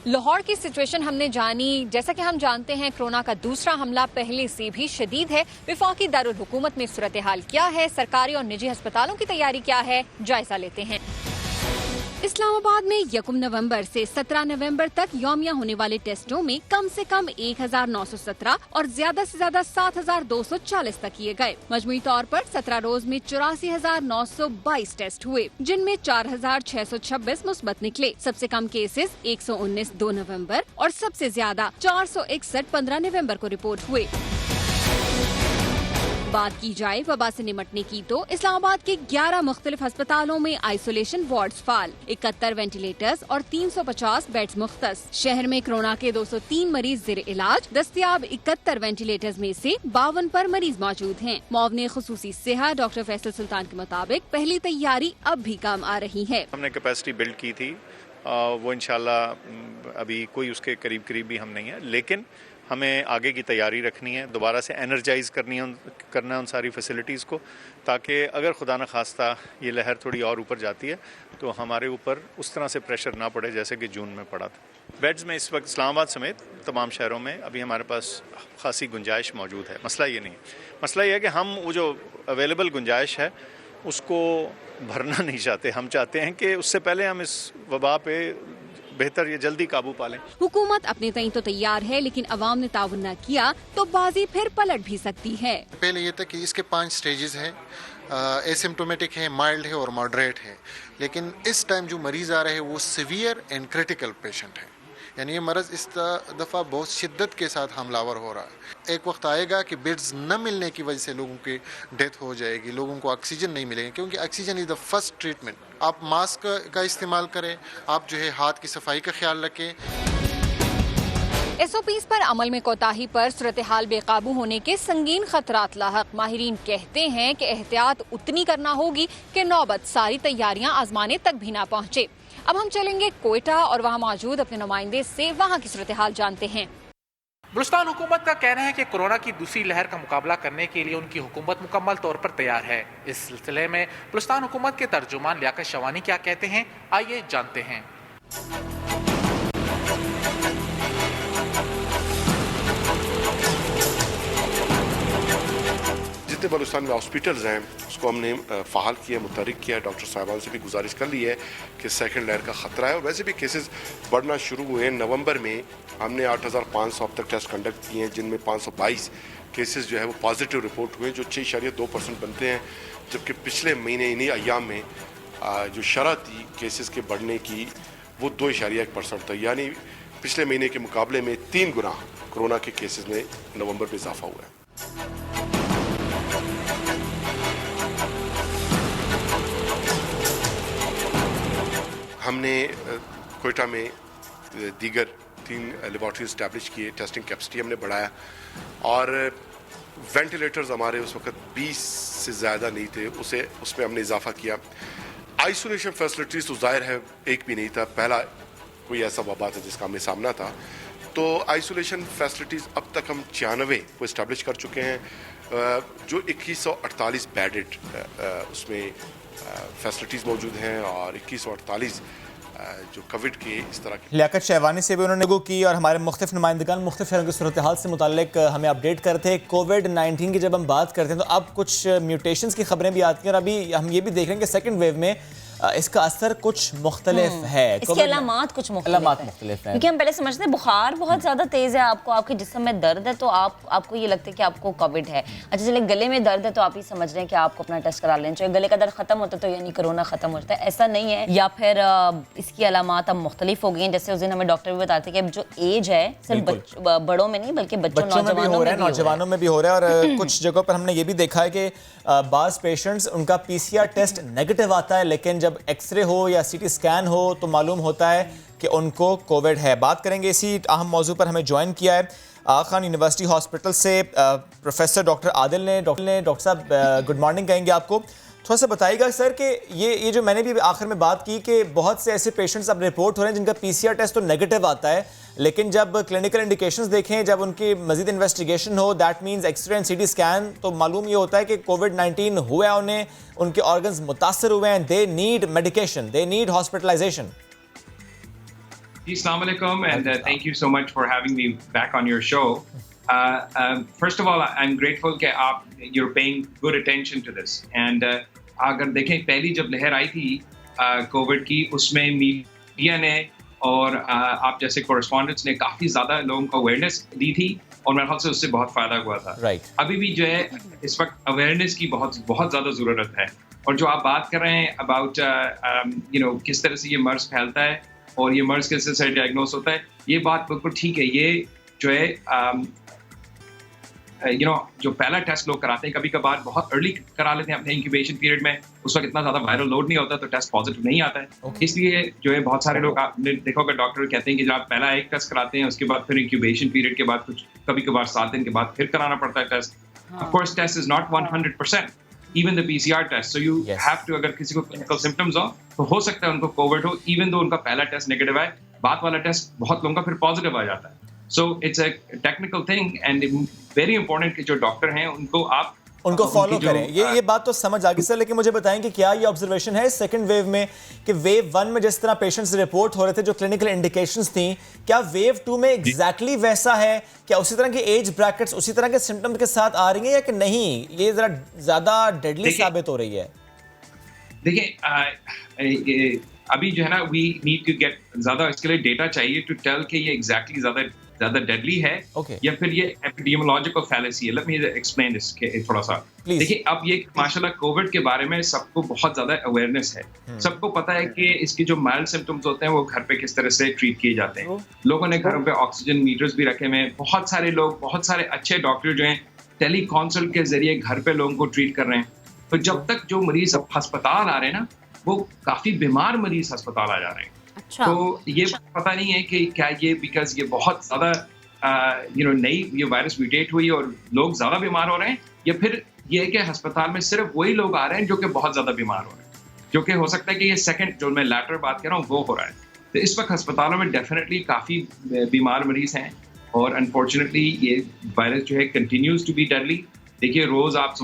लाहौर की सिचुएशन हमने जानी। जैसा कि हम जानते हैं कोरोना का दूसरा हमला पहले से भी शदीद है। वफाकी दारुल हुकूमत में सूरत हाल क्या है, सरकारी और निजी अस्पतालों की तैयारी क्या है, जायजा लेते हैं। इस्लामाबाद में 1 नवंबर से 17 नवंबर तक यौमिया होने वाले टेस्टों में कम से कम 1917 और ज्यादा से ज्यादा 7240 तक किए गए। मजमूई तौर पर 17 रोज में 84,922 टेस्ट हुए, जिनमें 4,626 मुस्बत निकले। सबसे कम केसेस 119 2 नवंबर और सबसे ज्यादा 461 15 नवंबर को रिपोर्ट हुए। बात की जाए वबा से निमटने की तो इस्लामाबाद के 11 मुख्तलिफ अस्पतालों में आइसोलेशन वार्ड्स फाल, 71 वेंटिलेटर्स और 350 बेड्स मुख्तस। शहर में कोरोना के 203 मरीज ज़ेर इलाज, दस्तयाब 71 वेंटिलेटर्स में से 52 पर मरीज मौजूद हैं। मुआवने खुसूसी सेहत डॉक्टर फैसल सुल्तान के मुताबिक पहली तैयारी अब भी काम आ रही है। हमने कैपेसिटी बिल्ड की थी, वो इंशाल्लाह अभी कोई उसके करीब भी हम नहीं है, लेकिन हमें आगे की तैयारी रखनी है, दोबारा से एनर्जाइज करना है उन सारी फैसिलिटीज़ को, ताकि अगर खुदा न खास्ता ये लहर थोड़ी और ऊपर जाती है तो हमारे ऊपर उस तरह से प्रेशर ना पड़े जैसे कि जून में पड़ा था। बेड्स में इस वक्त इस्लामाबाद समेत तमाम शहरों में अभी हमारे पास खासी गुंजाइश मौजूद है। मसला ये नहीं है, मसला ये है कि हम वो जो अवेलेबल गुंजाइश है उसको भरना नहीं चाहते। हम चाहते हैं कि उससे पहले हम इस वबा पे बेहतर ये जल्दी काबू पा लें। हुकूमत अपने तय तो तैयार है, लेकिन अवाम ने ताउन न किया तो बाजी फिर पलट भी सकती है। पहले ये था कि इसके 5 स्टेजेस हैं, एसिम्टोमेटिक है, माइल्ड है और मॉडरेट है, लेकिन इस टाइम जो मरीज आ रहे हैं वो सीवियर एंड क्रिटिकल पेशेंट है, यानी ये मरज़ इस दफ़ा बहुत शिद्दत के साथ हमलावर हो रहा है। एक वक्त आएगा कि बेड्स न मिलने की वजह से लोगों की डेथ हो जाएगी, लोगों को ऑक्सीजन नहीं मिलेगा, क्योंकि oxygen is the first treatment. आप मास्क का इस्तेमाल करें, आप जो है हाथ की सफाई का ख्याल रखें। SOPs पर अमल में कोताही पर सूरत हाल बेकाबू होने के संगीन खतरात लाहक। माहिरीन कहते हैं कि एहतियात उतनी करना होगी कि नौबत सारी तैयारियां आजमाने तक भी ना पहुँचे। अब हम चलेंगे कोयटा और वहाँ मौजूद अपने नुमाइंदे से वहाँ की सूरत हाल जानते हैं। बलूचिस्तान हुकूमत का कहना है कि कोरोना की दूसरी लहर का मुकाबला करने के लिए उनकी हुकूमत मुकम्मल तौर पर तैयार है। इस सिलसिले में बलूचिस्तान हुकूमत के तर्जुमान लियाकत शवानी क्या कहते हैं, आइए जानते हैं। जितने बलूचिस्तान में हॉस्पिटल्स हैं उसको हमने फ़ाल किया, मुतहरिक किया। डॉक्टर साहिबान से भी गुजारिश कर ली है कि सेकंड लहर का ख़तरा है, और वैसे भी केसेस बढ़ना शुरू हुए हैं। नवंबर में हमने 8,500 अब तक टेस्ट कंडक्ट किए हैं, जिनमें 522 केसेस जो है वो पॉजिटिव रिपोर्ट हुए, जो 6.2% बनते हैं, जबकि पिछले महीने इन्हीं अय्याम में जो शरह थी केसेस के बढ़ने की वो 2.1% था, यानी पिछले महीने के मुकाबले में 3 गुना कोरोना के केसेस में नवंबर में इजाफा हुआ है। हमने कोयटा में दीगर 3 लेबॉर्ट्री इस्टेब्लिश किए, टेस्टिंग कैपेसिटी हमने बढ़ाया, और वेंटिलेटर्स हमारे उस वक्त 20 से ज़्यादा नहीं थे, उसमें हमने इजाफा किया। आइसोलेशन फैसिलिटीज़ तो जाहिर है एक भी नहीं था, पहला कोई ऐसा वबा था जिसका हमें सामना था, तो आइसोलेशन फैसिलिटीज़ अब तक हम 96 को इस्टेब्लिश कर चुके हैं, जो 2148 बेडेड उसमें फैसिलिटीज़ मौजूद हैं, और 2148 जो कोविड के इस तरह की। लियाकत शहवानी से भी उन्होंने गुफ्तगू की, और हमारे मुख्तलिफ नुमाइंदगान मुख्तलिफ शहरों की सूरत हाल से मुताल्लिक हमें अपडेट करते हैं। कोविड-19 की जब हम बात करते हैं तो अब कुछ म्यूटेशंस की खबरें भी आती हैं, और अभी हम ये भी देख रहे हैं कि सेकेंड वेव में इसका असर कुछ मुख्तलिफ है, इसके अलामात कुछ मुख्तलिफ है। क्योंकि हम पहले समझते हैं बुखार बहुत ज़्यादा तेज़ है, आपके जिस्म में दर्द है तो आपको ये लगता है कि आपको कोविड है। अच्छा चले गले में दर्द है तो आप ही समझ रहे हैं कि आपको अपना टेस्ट करा लेना चाहिए। गले का दर्द खत्म होता है तो यानी कोरोना खत्म हो जाता है, ऐसा नहीं है। या फिर इसकी अलामात अब मुख्तलिफ हो गई हैं। जैसे उस दिन हमें डॉक्टर भी बताते कि अब जो एज है सिर्फ बड़ों में नहीं बल्कि बच्चों में भी हो रहा है, नौजवानों में भी हो रहा है। और कुछ जगहों पर हमने ये भी देखा है कि बाज़ पेशेंट्स उनका PCR टेस्ट नेगेटिव आता है, लेकिन जब एक्सरे हो या CT स्कैन हो तो मालूम होता है कि उनको कोविड है। बात करेंगे इसी अहम मौजू पर। हमें ज्वाइन किया है आगा खान यूनिवर्सिटी हॉस्पिटल से प्रोफेसर डॉक्टर आदिल ने। डॉक्टर साहब गुड मॉर्निंग कहेंगे आपको। थोड़ा सा बताइएगा सर कि ये जो मैंने भी आखिर में बात की कि बहुत से ऐसे पेशेंट्स अब रिपोर्ट हो रहे हैं जिनका PCR टेस्ट तो नेगेटिव आता है, लेकिन जब क्लिनिकल इंडिकेशंस देखें, जब उनकी मजीद इन्वेस्टिगेशन हो, that means x-ray and CT scan, तो मालूम ये होता है कि कोविड-19 हुआ है उन्हें, उनके ऑर्गन्स मुतासर हुए हैं, they need medication, they need hospitalization. Assalamu alaikum, and thank you so much for having me back on your show. First of all, I'm grateful that you're paying good attention to this. And अगर देखें पहली जब लहर आई थी कोविड की, उसमें मीडिया ने और आप जैसे कोरेस्पॉन्डेंट्स ने काफ़ी ज़्यादा लोगों को अवेयरनेस दी थी और मेरे ख्याल से उससे बहुत फ़ायदा हुआ था। अभी भी जो है इस वक्त अवेयरनेस की बहुत बहुत ज़्यादा ज़रूरत है। और जो आप बात कर रहे हैं अबाउट किस तरह से ये मर्ज फैलता है और ये मर्ज किस तरह से डायग्नोस होता है, ये बात बिल्कुल ठीक है। ये जो है जो पहला टेस्ट लोग कराते हैं कभी कभार बहुत अर्ली करा लेते हैं अपने इंक्यूबेशन पीरियड में, उस वक्त इतना ज़्यादा वायरल लोड नहीं होता तो टेस्ट पॉजिटिव नहीं आता है। इसलिए जो है बहुत सारे लोग आपने देखा होगा डॉक्टर कहते हैं कि जब आप पहला एक टेस्ट कराते हैं उसके बाद फिर इंक्यूबेशन पीरियड के बाद कुछ कभी कभार 7 दिन के बाद फिर कराना पड़ता है test. Of course test is not 100%, even the PCR test, so you have to, अगर किसी को क्लिनिकल सिम्टम्स हो सकता है उनको कोविड हो, इवन दो उनका पहला टेस्ट नेगेटिव है, बाद वाला टेस्ट बहुत लोगों का फिर पॉजिटिव आ जाता है। So it's a technical thing and very important कि जो डॉक्टर हैं उनको फॉलो करें। ये बात तो समझ आ गई सर, लेकिन मुझे बताएं कि क्या ये ऑब्जर्वेशन है सेकंड वेव में कि वेव 1 में जिस तरह पेशेंट्स रिपोर्ट हो रहे थे जो क्लिनिकल इंडिकेशंस थी, क्या वेव 2 में एग्जैक्टली वैसा है? क्या उसी तरह की एज ब्रैकेट्स उसी तरह के सिम्टम्स के साथ आ रही हैं या कि नहीं, ये जरा ज्यादा डेडली साबित हो रही है? देखिए अभी जो है ना वी नीड टू गेट ज्यादा इसके लिए डेटा चाहिए टू टेल कि ये एग्जैक्टली ज्यादा डेडली है या फिर ये एपिडेमियोलॉजिकल फैलेसी है। लेट मी एक्सप्लेन दिस थोड़ा सा। देखिए अब ये माशाल्लाह कोविड के बारे में सबको बहुत ज्यादा अवेयरनेस है। सबको पता है कि इसके जो माइल्ड सिम्टम्स होते हैं वो घर पे किस तरह से ट्रीट किए जाते हैं। लोगों ने घरों पे ऑक्सीजन मीटर्स भी रखे हुए हैं। बहुत सारे लोग, बहुत सारे अच्छे डॉक्टर जो हैं टेली कंसल्ट के जरिए घर पे लोगों को ट्रीट कर रहे हैं। तो जब तक जो मरीज अस्पताल आ रहे हैं ना, वो काफी बीमार मरीज अस्पताल आ जा रहे हैं। तो ये पता नहीं है कि क्या ये बिकॉज ये बहुत ज्यादा नई ये वायरस म्यूटेट हुई और लोग ज्यादा बीमार हो रहे हैं, या फिर ये है कि अस्पताल में सिर्फ वही लोग आ रहे हैं जो कि बहुत ज्यादा बीमार हो रहे हैं, जो कि हो सकता है कि ये सेकंड जो मैं लैटर बात कर रहा हूँ वो हो रहा है। तो इस वक्त अस्पतालों में डेफिनेटली काफी बीमार मरीज हैं और अनफॉर्चुनेटली ये वायरस जो है कंटिन्यूज टू बी डेडली। देखिए रोज आप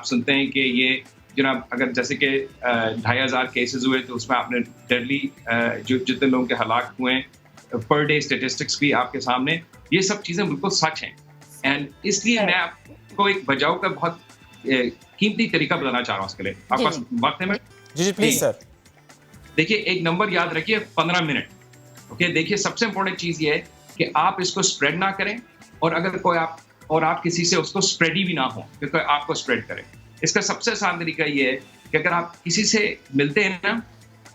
सुनते हैं कि ये जनाब अगर जैसे कि 2500 केसेस हुए तो उसमें आपने डेडली जो जितने लोगों के हलाक हुए हैं पर डे स्टेटिस्टिक्स भी आपके सामने, ये सब चीज़ें बिल्कुल सच हैं। एंड इसलिए मैं आपको एक बचाव का बहुत कीमती तरीका बताना चाह रहा हूँ। उसके लिए आपके पास वक्त है? जी प्लीज सर। देखिए एक नंबर याद रखिए, 15 मिनट। ओके, देखिए सबसे इंपॉर्टेंट चीज़ ये है कि आप इसको स्प्रेड ना करें और अगर कोई आप किसी से उसको स्प्रेड ही भी ना हो क्योंकि आपको स्प्रेड करें। इसका सबसे आसान तरीका ये है कि अगर आप किसी से मिलते हैं ना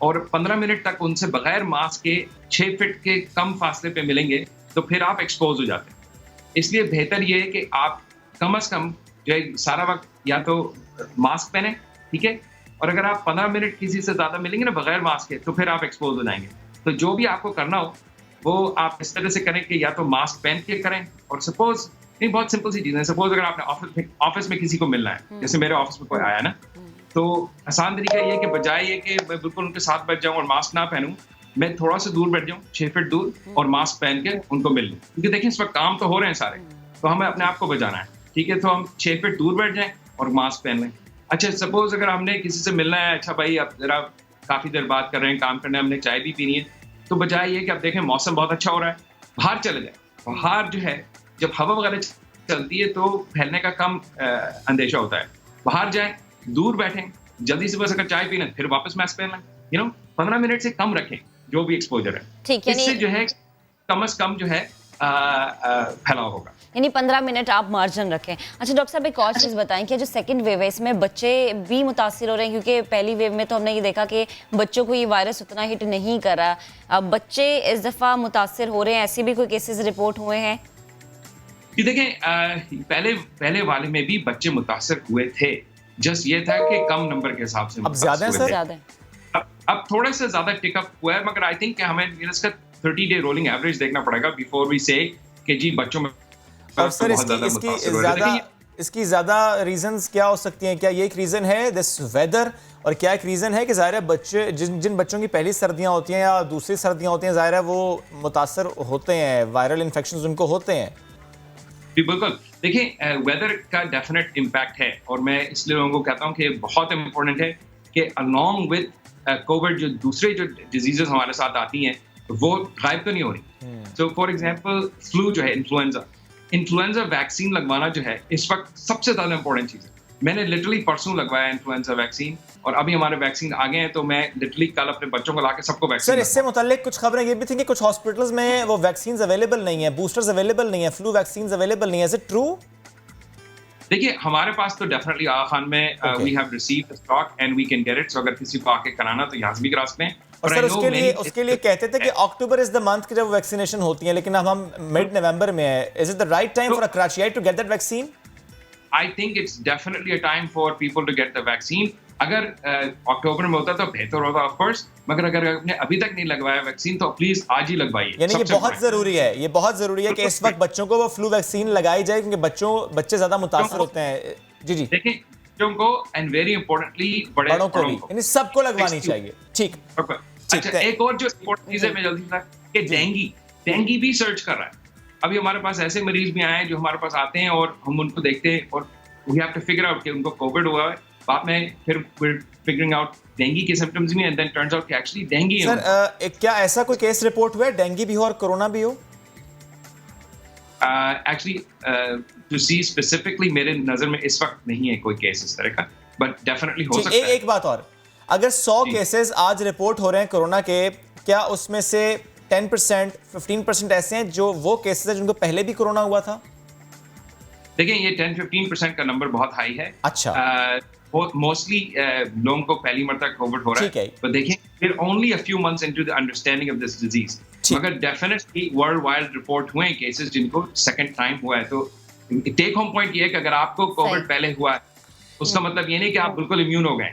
और 15 मिनट तक उनसे बगैर मास्क के 6 फीट के कम फासले पे मिलेंगे तो फिर आप एक्सपोज हो जाते हैं। इसलिए बेहतर ये है कि आप कम से कम जो है सारा वक्त या तो मास्क पहने, ठीक है, और अगर आप 15 मिनट किसी से ज़्यादा मिलेंगे ना बगैर मास्क के तो फिर आप एक्सपोज हो जाएंगे। तो जो भी आपको करना हो वो आप इस तरह से करें कि या तो मास्क पहन के करें, और सपोज नहीं बहुत सिंपल सी चीज़ है, सपोज अगर आपने ऑफिस में किसी को मिलना है, जैसे मेरे ऑफिस में कोई आया ना, तो आसान तरीका ये है कि बजाय ये कि मैं बिल्कुल उनके साथ बैठ जाऊं और मास्क ना पहनूं, मैं थोड़ा सा दूर बैठ जाऊं, 6 फीट दूर, और मास्क पहन के उनको मिल लूं। क्योंकि देखिए इस वक्त काम तो हो रहे हैं सारे, तो हमें अपने आप को बचाना है, ठीक है। तो हम 6 फीट दूर बैठ जाएं और मास्क पहन लें। अच्छा सपोज अगर हमने किसी से मिलना है, अच्छा भाई अब जरा काफ़ी देर बात कर रहे हैं, काम करना है, हमने चाय भी पीनी है, तो बजाय ये कि आप देखें मौसम बहुत अच्छा हो रहा है, बाहर चले जाए। बाहर जो है जब हवा वगैरह चलती है तो फैलने का कम अंदेशा होता है। बाहर जाएं, दूर बैठें, जल्दी से बस अगर चाय पीना फिर वापस मास्क पहन लें। 15 मिनट से कम रखें जो भी एक्सपोजर है, ठीक है, इससे जो है कम से कम जो है फैलाव होगा। यानी 15 मिनट आप मार्जिन रखें। अच्छा डॉक्टर साहब एक और चीज़ बताएं कि जो सेकंड वेव है इसमें बच्चे भी मुतासिर हो रहे हैं, क्योंकि पहली वेव में तो हमने ये देखा कि बच्चों को ये वायरस उतना हिट नहीं कर रहा, अब बच्चे इस दफ़ा मुतासिर हो रहे हैं, ऐसे भी कोई केसेस रिपोर्ट हुए हैं? देखें पहले वाले में भी बच्चे मुतासिर हुए थे, जस्ट ये था कि कम नंबर के हिसाब से। अब ज्यादा है सर? अब थोड़ा सा ज्यादा टिकअप हुआ है, मगर आई थिंक कि हमें इसका 30 डे रोलिंग एवरेज देखना पड़ेगा बिफोर वी से कि जी बच्चों में। और सर इसकी ज्यादा रीजंस क्या हो सकती हैं? क्या ये एक रीजन है दिस वेदर, और क्या एक रीजन है कि ज़ाहिर है बच्चे जिन बच्चों की पहली सर्दियां होती हैं या दूसरी सर्दियां होती हैं, ज़ाहिर है वो मुतासर होते हैं, वायरल इन्फेक्शंस उनको होते हैं? बिल्कुल, देखिए वेदर का डेफिनेट इम्पैक्ट है, और मैं इसलिए लोगों को कहता हूँ कि बहुत इंपॉर्टेंट है कि अलॉन्ग विद कोविड जो दूसरे जो डिजीजेस हमारे साथ आती हैं वो गायब तो नहीं हो रही। सो फॉर एग्जांपल फ्लू जो है, इन्फ्लुएंजा वैक्सीन लगवाना जो है इस वक्त सबसे ज़्यादा इंपॉर्टेंट चीज़ है। मैंने लिटरली परसों लगवाया इन्फ्लुएंजा वैक्सीन और अभी हमारे वैक्सीन आ गए हैं, तो मैं लिटरली कल अपने बच्चों को लाके सबको वैक्सीन। सर, इससे मुताल्लिक कुछ खबरें ये भी थी कि कुछ हॉस्पिटल्स में वो वैक्सीन अवेलेबल नहीं है, बूस्टर्स अवेलेबल नहीं है, फ्लू वैक्सीन अवेलेबल नहीं है। Is it true? देखिए, हमारे पास तो डेफिनेटली आगा खान में we have received stock and we can get it. So अगर किसी को आके कराना तो यहाँ से भी करा सकते हैं। और सर, उसके लिए कहते थे कि अक्टूबर इज द मंथ की जब वैक्सीनेशन होती है, लेकिन अब हम मिड नवंबर में है। Is it the right time for a कराचियाई to get that vaccine? I think it's definitely a time for people to get the vaccine. अगर अक्टूबर में होता तो बेहतर होता ऑफ कोर्स, मगर अगर आपने अभी तक नहीं लगवाया वैक्सीन तो प्लीज आज ही लगवाइए। यानी ये बहुत जरूरी है, ये बहुत जरूरी है कि इस वक्त बच्चों को वो फ्लू वैक्सीन लगाई जाए, क्योंकि बच्चे ज्यादा मुतासर होते हैं। जी जी, देखिए बच्चों को एंड वेरी इंपॉर्टेंटली बड़ों को भी, यानी सबको लगवानी चाहिए। ठीक। अच्छा, एक और जो इम्पोर्टेंट चीज है मैं जल्दी से कि डेंगी भी सर्च कर रहा है। अभी हमारे पास ऐसे मरीज भी आए हैं जो हमारे पास आते हैं और हम उनको देखते हैं और we have to figure out कि उनको कोविड हुआ है। बाद में फिर फिगरिंग आउट डेंगी के सिम्टम्स भी, एंड देन टर्न्स आउट कि एक्चुअली डेंगी है। सर, क्या ऐसा कोई केस रिपोर्ट हुआ है डेंगी भी हो और कोरोना भी हो? एक्चुअली टू सी स्पेसिफिकली मेरे नजर में इस वक्त नहीं है कोई केस इस तरह का, बट डेफिनेटली हो सकता है। एक बात और, अगर 100 केसेस आज रिपोर्ट हो रहे हैं कोरोना के, क्या उसमें से 10% 15% ऐसे हैं जो वो केसेस हैं जिनको पहले भी कोरोना हुआ था? देखिए, ये 10-15% का नंबर बहुत हाई है। अच्छा, मोस्टली लोगों को पहली मरतबा कोविड हो रहा है, तो देखिए we're only a few months into the understanding of this disease, मगर डेफिनेटली वर्ल्ड वाइड रिपोर्ट हुए केसेस जिनको सेकंड टाइम हुआ है। तो टेक होम पॉइंट ये है कि अगर आपको कोविड पहले हुआ है उसका मतलब ये नहीं कि आप बिल्कुल इम्यून हो गए,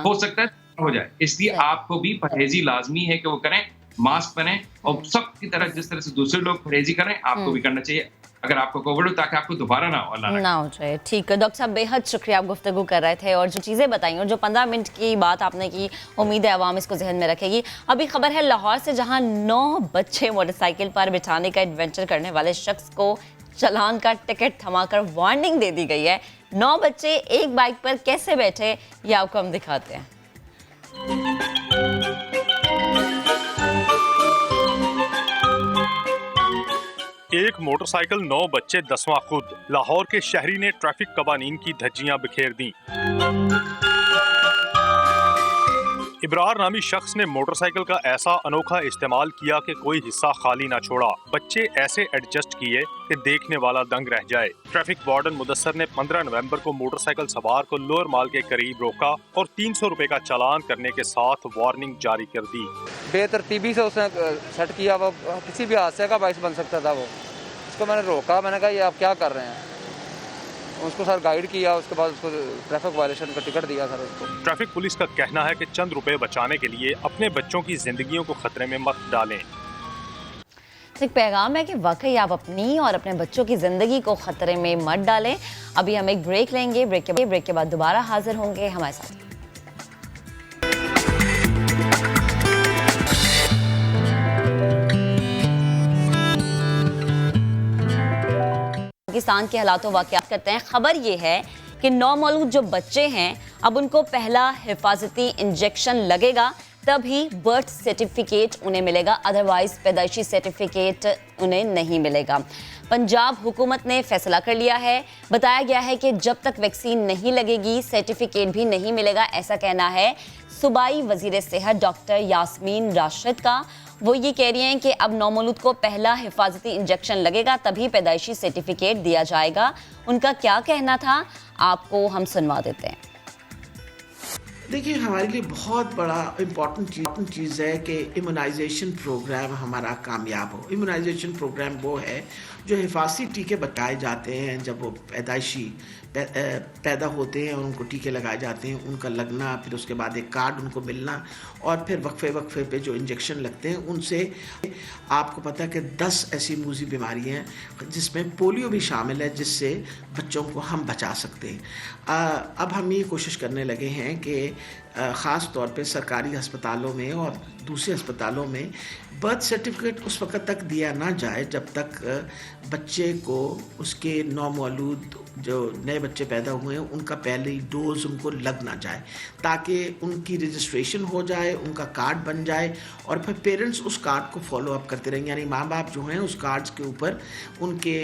हो सकता है हो जाए। इसलिए आपको भी परहेजी लाजमी है कि वो करें, मास्क पहने और सबकी तरह जिस तरह से दूसरे लोग परहेजी करें आपको भी करना चाहिए अगर आपको कोविड हो, ताकि आपको दोबारा ना हो जाए। ठीक है डॉक्टर साहब, बेहद शुक्रिया, आप गुफ्तगू कर रहे थे और जो चीज़ें बताई और जो 15 मिनट की बात आपने की, उम्मीद है अवाम इसको जहन में रखेगी। अभी खबर है लाहौर से, जहां 9 बच्चे मोटरसाइकिल पर बिठाने का एडवेंचर करने वाले शख्स को चालान का टिकट थमाकर वार्निंग दे दी गई है। 9 बच्चे एक बाइक पर कैसे बैठे, ये आपको हम दिखाते हैं। एक मोटरसाइकिल 9 बच्चे 10वां खुद। लाहौर के शहरी ने ट्रैफिक कवानीन की धज्जियां बिखेर दी। इब्रार नामी शख्स ने मोटरसाइकिल का ऐसा अनोखा इस्तेमाल किया कि कोई हिस्सा खाली ना छोड़ा। बच्चे ऐसे एडजस्ट किए कि देखने वाला दंग रह जाए। ट्रैफिक वार्डन मुदस्सर ने 15 नवंबर को मोटरसाइकिल सवार को लोअर माल के करीब रोका और 300 रुपए का चालान करने के साथ वार्निंग जारी कर दी। बेतरतीबी से उसने सेट किया, वो किसी भी हादसे का बाइस बन सकता था। वो उसको मैंने रोका, मैंने कहा ये आप क्या कर रहे हैं, उसको सर गाइड किया, उसके बाद उसको ट्रैफिक वायलेशन का टिकट दिया सर उसको। ट्रैफिक पुलिस का कहना है कि चंद रुपए बचाने के लिए अपने बच्चों की जिंदगियों को खतरे में मत डालें। एक पैगाम है कि वाकई आप अपनी और अपने बच्चों की जिंदगी को खतरे में मत डालें। अभी हम एक ब्रेक लेंगे, ब्रेक के बाद दोबारा हाजिर होंगे हमारे साथ। पाकिस्तान के हालातों वाक़यात करते हैं। खबर ये है कि नौमौलूद जो बच्चे हैं अब उनको पहला हिफाजती इंजेक्शन लगेगा, तभी बर्थ सर्टिफिकेट उन्हें मिलेगा, अदरवाइज पैदाइशी सर्टिफिकेट उन्हें नहीं मिलेगा। पंजाब हुकूमत ने फैसला कर लिया है। बताया गया है कि जब तक वैक्सीन नहीं लगेगी सर्टिफिकेट भी नहीं मिलेगा, ऐसा कहना है सूबाई वजीर सेहत डॉक्टर यास्मीन राशिद का। वो ये कह रही हैं कि अब नौमौलूद को पहला हिफाजती इंजेक्शन लगेगा, तभी पैदाइशी सर्टिफिकेट दिया जाएगा। उनका क्या कहना था आपको हम सुनवा देते हैं। देखिए, हमारे लिए बहुत बड़ा इम्पॉर्टेंट चीज़ है कि इम्यूनाइजेशन प्रोग्राम हमारा कामयाब हो। इम्यूनाइजेशन प्रोग्राम वो है जो हिफाजती टीके बताए जाते हैं जब वो पैदा होते हैं और उनको टीके लगाए जाते हैं, उनका लगना, फिर उसके बाद एक कार्ड उनको मिलना और फिर वक्फे पे जो इंजेक्शन लगते हैं उनसे आपको पता है कि 10 ऐसी मूजी बीमारियाँ हैं जिसमें पोलियो भी शामिल है, जिससे बच्चों को हम बचा सकते हैं। अब हम ये कोशिश करने लगे हैं कि ख़ास तौर पे सरकारी अस्पतालों में और दूसरे अस्पतालों में बर्थ सर्टिफिकेट उस वक़्त तक दिया ना जाए जब तक बच्चे को उसके नौमौलूद जो नए बच्चे पैदा हुए हैं उनका पहली डोज उनको लग ना जाए, ताकि उनकी रजिस्ट्रेशन हो जाए, उनका कार्ड बन जाए और फिर पेरेंट्स उस कार्ड को फॉलो अप करते रहेंगे। यानी माँ बाप जो हैं उस कार्ड्स के ऊपर उनके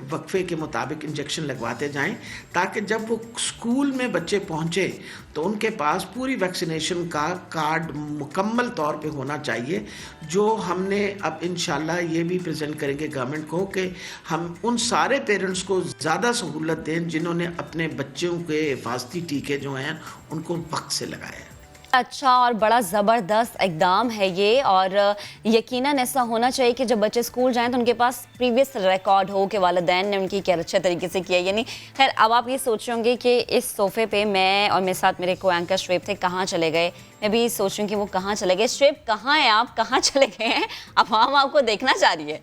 वक्फे के मुताबिक इंजेक्शन लगवाते जाएं, ताकि जब वो स्कूल में बच्चे पहुँचे तो उनके पास पूरी वैक्सीनेशन का कार्ड मुकम्मल तौर पे होना चाहिए। जो हमने अब इंशाल्लाह ये भी प्रेजेंट करेंगे गवर्नमेंट को कि हम उन सारे पेरेंट्स को ज़्यादा सहूलत दें जिन्होंने अपने बच्चों के हिफाजती टीके जो हैं उनको वक्त से लगाए। अच्छा और बड़ा ज़बरदस्त इकदाम है ये, और यकीनन ऐसा होना चाहिए कि जब बच्चे स्कूल जाएं तो उनके पास प्रीवियस रिकॉर्ड हो कि वालिदैन ने उनकी क्या अच्छे तरीके से किया। यानी खैर अब आप ये सोच रहे होंगे कि इस सोफ़े पे मैं और मेरे साथ मेरे को एंकर शुएब थे, कहाँ चले गए। मैं भी सोच रही हूँ कि वो कहाँ चले गए। शुएब कहाँ हैं आप, कहाँ चले गए हैं? अब हम आपको देखना चाह रही है।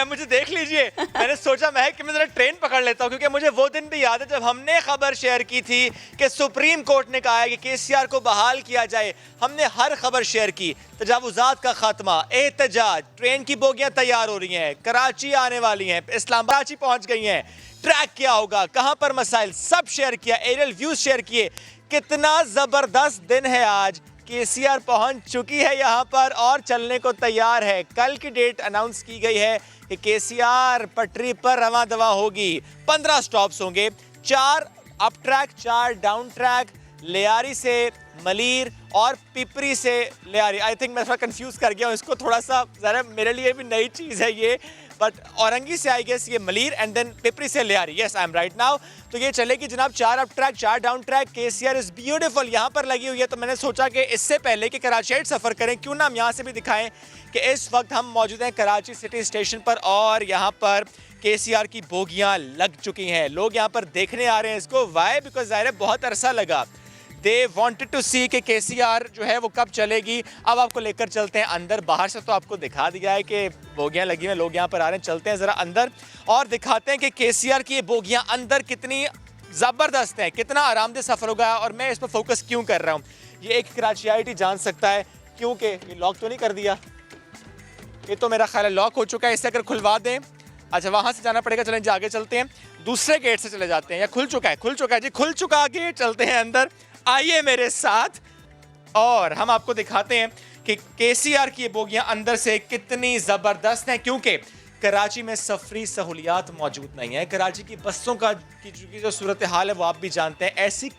मुझे देख लीजिए, मैंने सोचा महक कि मैं जरा ट्रेन पकड़ लेता हूँ, क्योंकि मुझे वो दिन भी याद है जब हमने खबर शेयर की थी कि सुप्रीम कोर्ट ने कहा है कि केसीआर को बहाल किया जाए। हमने हर खबर शेयर की, तजावुजात का खात्मा, एहतजाज, ट्रेन की बोगियां तैयार हो रही हैं, कराची आने वाली हैं, इस्लामाबाद कराची पहुंच गई हैं, ट्रैक क्या होगा, कहाँ पर मसाइल, सब शेयर किया, एरियल व्यूज शेयर किए। कितना जबरदस्त दिन है आज। केसीआर पहुंच चुकी है यहाँ पर और चलने को तैयार है। कल की डेट अनाउंस की गई है कि केसीआर पटरी पर रवां दवा होगी। 15 स्टॉप्स होंगे, 4 up track, 4 down track, Lyari से मलीर और पिपरी से लियारी। आई थिंक मैं थोड़ा कंफ्यूज कर गया हूँ इसको, थोड़ा सा ज़रा मेरे लिए भी नई चीज़ है ये, बट औरंगी से आई गेस ये मलीर एंड देन पिपरी से Lyari. Yes I am right now. तो ये चलेगी जनाब 4 up track, 4 down track. KCR is beautiful यहाँ पर लगी हुई है। तो मैंने सोचा कि इससे पहले कि कराची सफ़र करें, क्यों ना हम यहाँ से भी दिखाएं कि इस वक्त हम मौजूद हैं कराची सिटी स्टेशन पर और यहाँ पर केसीआर की बोगियाँ लग चुकी हैं। लोग यहाँ पर देखने आ रहे हैं इसको। वाई? बिकॉज ज़ाहिर है बहुत अरसा लगा। दे वांटेड टू सी कि केसीआर जो है वो कब चलेगी। अब आपको लेकर चलते हैं अंदर। बाहर से तो आपको दिखा दिया है कि बोगियां लगी हैं, लोग यहाँ पर आ रहे हैं। चलते हैं ज़रा अंदर और दिखाते हैं कि केसीआर की ये बोगियां अंदर कितनी ज़बरदस्त हैं, कितना आरामदेह सफ़र होगा। और मैं इस पर फोकस क्यों कर रहा हूँ, ये एक कराची जान सकता है, क्योंकि ये लॉक तो नहीं कर दिया, ये तो मेरा ख्याल है लॉक हो चुका है। इसे अगर खुलवा दें, अच्छा वहाँ से जाना पड़ेगा। चलें आगे चलते हैं, दूसरे गेट से चले जाते हैं। या खुल चुका है जी, खुल चुका गेट। चलते हैं अंदर, आइए मेरे साथ और हम आपको दिखाते हैं कि केसीआर की ये बोगियां अंदर से कितनी ज़बरदस्त हैं। क्योंकि कराची में सफरी सहूलियात मौजूद नहीं है। कराची की बसों की जो सूरत हाल है वो आप भी जानते हैं। ऐसी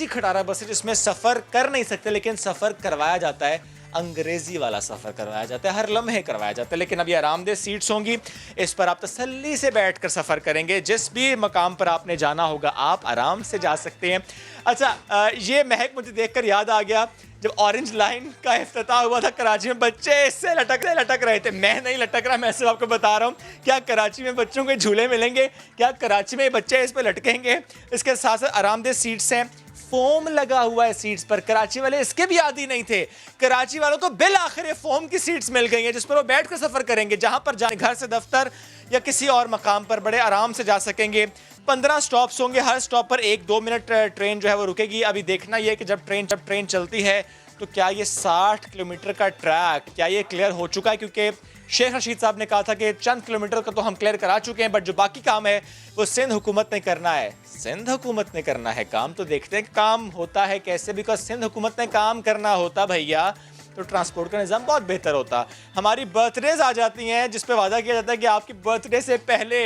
खटारा बसें जिसमें सफ़र कर नहीं सकते लेकिन सफ़र करवाया जाता है, अंग्रेजी वाला सफ़र करवाया जाता है, हर लम्हे करवाया जाता है। लेकिन अभी आरामदेह सीट्स होंगी, इस पर आप तसल्ली से बैठकर सफ़र करेंगे। जिस भी मकाम पर आपने जाना होगा आप आराम से जा सकते हैं। अच्छा ये महक मुझे देखकर याद आ गया, जब ऑरेंज लाइन का इफ्तिताह हुआ था कराची में, बच्चे इससे लटक रहे थे। मैं नहीं लटक रहा, मैं सिर्फ आपको बता रहा हूँ। क्या कराची में बच्चों के झूले मिलेंगे? क्या कराची में बच्चे इस पर लटकेंगे? इसके साथ साथ आरामदेह सीट्स हैं, फोम लगा हुआ है सीट्स पर। कराची वाले इसके भी आदी नहीं थे। कराची वालों को बिल आखिर फोम की सीट्स मिल गई हैं जिस पर वो बैठ कर सफ़र करेंगे। जहाँ पर जाने, घर से दफ्तर या किसी और मकाम पर बड़े आराम से जा सकेंगे। 15 स्टॉप्स होंगे, हर स्टॉप पर 1-2 मिनट ट्रेन जो है वो रुकेगी। अभी देखना ये कि जब ट्रेन चलती है तो क्या ये 60 किलोमीटर का ट्रैक क्या ये क्लियर हो चुका है, क्योंकि शेख रशीद साहब ने कहा था कि चंद किलोमीटर का तो हम क्लियर करा चुके हैं, बट जो बाकी काम है वो सिंध हुकूमत ने करना है। सिंध हुकूमत ने करना है काम, तो देखते हैं काम होता है कैसे। बिकॉज सिंध हुकूमत ने काम करना होता भैया तो ट्रांसपोर्ट का निज़ाम बहुत बेहतर होता। हमारी बर्थडेज आ जाती हैं जिस पे वादा किया जाता है कि आपकी बर्थडे से पहले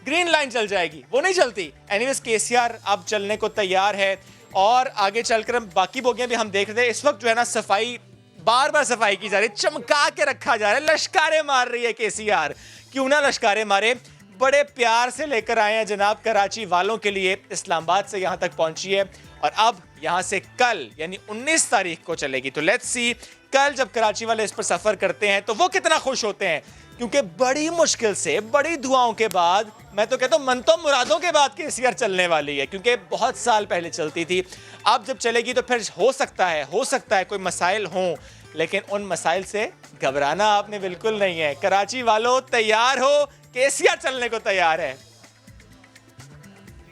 ग्रीन लाइन चल जाएगी, वो नहीं चलती। एनीवेज केसीआर अब चलने को तैयार है और आगे चलकर हम बाकी बोगियां भी हम देख रहे हैं। इस वक्त जो है ना सफाई, बार बार सफाई की जा रही है, चमका के रखा जा रहा है। लश्कारे मार रही है केसीआर, क्यों ना लश्कारे मारे। बड़े प्यार से लेकर आए हैं जनाब कराची वालों के लिए। इस्लामाबाद से यहाँ तक पहुंची है और अब यहाँ से कल यानी 19 तारीख को चलेगी। तो लेट्स सी कल जब कराची वाले इस पर सफ़र करते हैं तो वो कितना खुश होते हैं, क्योंकि बड़ी मुश्किल से, बड़ी दुआओं के बाद, मैं तो कहता हूँ मनतो मुरादों के बाद केसीआर चलने वाली है, क्योंकि बहुत साल पहले चलती थी। अब जब चलेगी तो फिर हो सकता है कोई मसाइल हों, लेकिन उन मसाइल से घबराना आपने बिल्कुल नहीं है। कराची वालों तैयार हो, केसीआर चलने को तैयार है।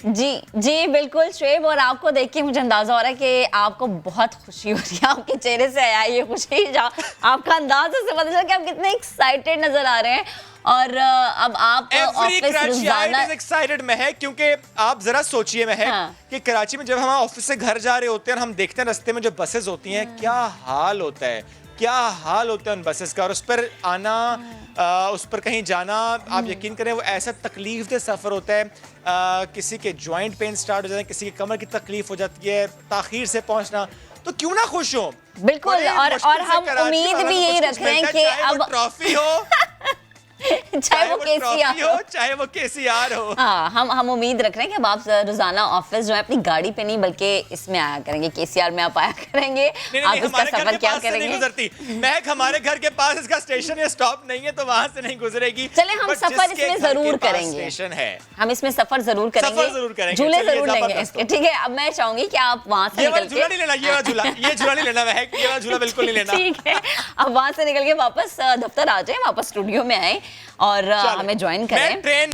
जी बिल्कुल श्वेब, और आपको देख के मुझे अंदाजा हो रहा है कि आपको बहुत खुशी हो रही है, आपके चेहरे से आया ये खुशी, आपका अंदाज से पता चला कि आप कितने एक्साइटेड नजर आ रहे हैं। और अब आप ऑफिस रोजाना एक्साइटेड महक, क्योंकि आप जरा सोचिए महक कि कराची में जब हम ऑफिस से घर जा रहे होते हैं और हम देखते हैं रास्ते में जो बसेस होती हैं, क्या हाल होता है, क्या हाल होता है उन बसेस का, और उस पर आना, उस पर कहीं जाना, आप यकीन करें वो ऐसा तकलीफ दे सफ़र होता है। किसी के जॉइंट पेन स्टार्ट हो जाते हैं, किसी की कमर की तकलीफ हो जाती है, ताखीर से पहुंचना, तो क्यों ना खुश हो। बिल्कुल, और हम उम्मीद भी यही रख रहे हैं कि अब ट्रॉफी हो चाहे वो केसीआर हो, चाहे वो केसीआर हो। हाँ, हम उम्मीद रख रहे हैं कि अब आप रोजाना ऑफिस जो है अपनी गाड़ी पे नहीं बल्कि इसमें आया करेंगे, केसीआर में आप आया करेंगे। आप इसका सफर क्या करेंगे? गुजरती महक, हमारे घर के पास इसका स्टेशन या स्टॉप नहीं है, तो वहां से नहीं गुजरेगी। चले हम सफर इसमें जरूर करेंगे, स्टेशन है, हम इसमें सफर जरूर करेंगे, झूले जरूर लेंगे इसके। ठीक है, अब मैं चाहूंगी कि आप वहां से निकल के झूला नहीं लेना, ये झूला नहीं लेना महक, ये वाला झूला बिल्कुल नहीं लेना। ठीक है, अब वहां से निकल के वापस दफ्तर आ जाए, वापस स्टूडियो में आए और हमें ज्वाइन करें।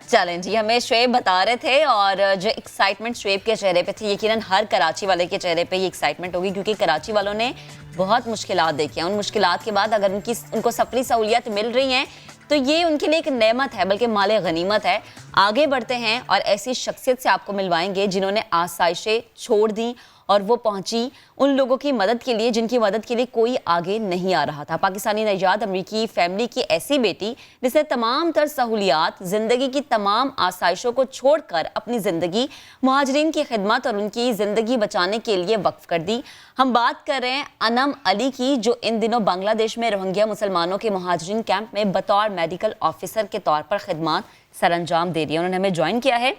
चलें जी, हमें शुएब बता रहे थे, और जो एक्साइटमेंट शुएब के चेहरे पे थी, यकीनन हर कराची वाले के चेहरे पे ये एक्साइटमेंट होगी, क्योंकि कराची वालों ने बहुत मुश्किलात देखी हैं। उन मुश्किलात के बाद अगर उनको सफरी सहूलियत मिल रही हैं तो ये उनके लिए एक नेमत है, बल्कि माले गनीमत है। आगे बढ़ते हैं और ऐसी शख्सियत से आपको मिलवाएंगे जिन्होंने आसाइशें छोड़ दी और वो पहुंची उन लोगों की मदद के लिए जिनकी मदद के लिए कोई आगे नहीं आ रहा था। पाकिस्तानी नौजवान अमरीकी फैमिली की ऐसी बेटी जिसने तमाम तर सहूलियात, जिंदगी की तमाम आसाइशों को छोड़कर अपनी जिंदगी मुहाजिरीन की खिदमत और उनकी जिंदगी बचाने के लिए वक्फ कर दी। हम बात कर रहे हैं अनम अली की, जो इन दिनों बांग्लादेश में रोहिंग्या मुसलमानों के मुहाजिरीन कैंप में बतौर मेडिकल ऑफिसर के तौर पर खिदमत सरअंजाम दे रही है। उन्होंने हमें ज्वाइन किया है,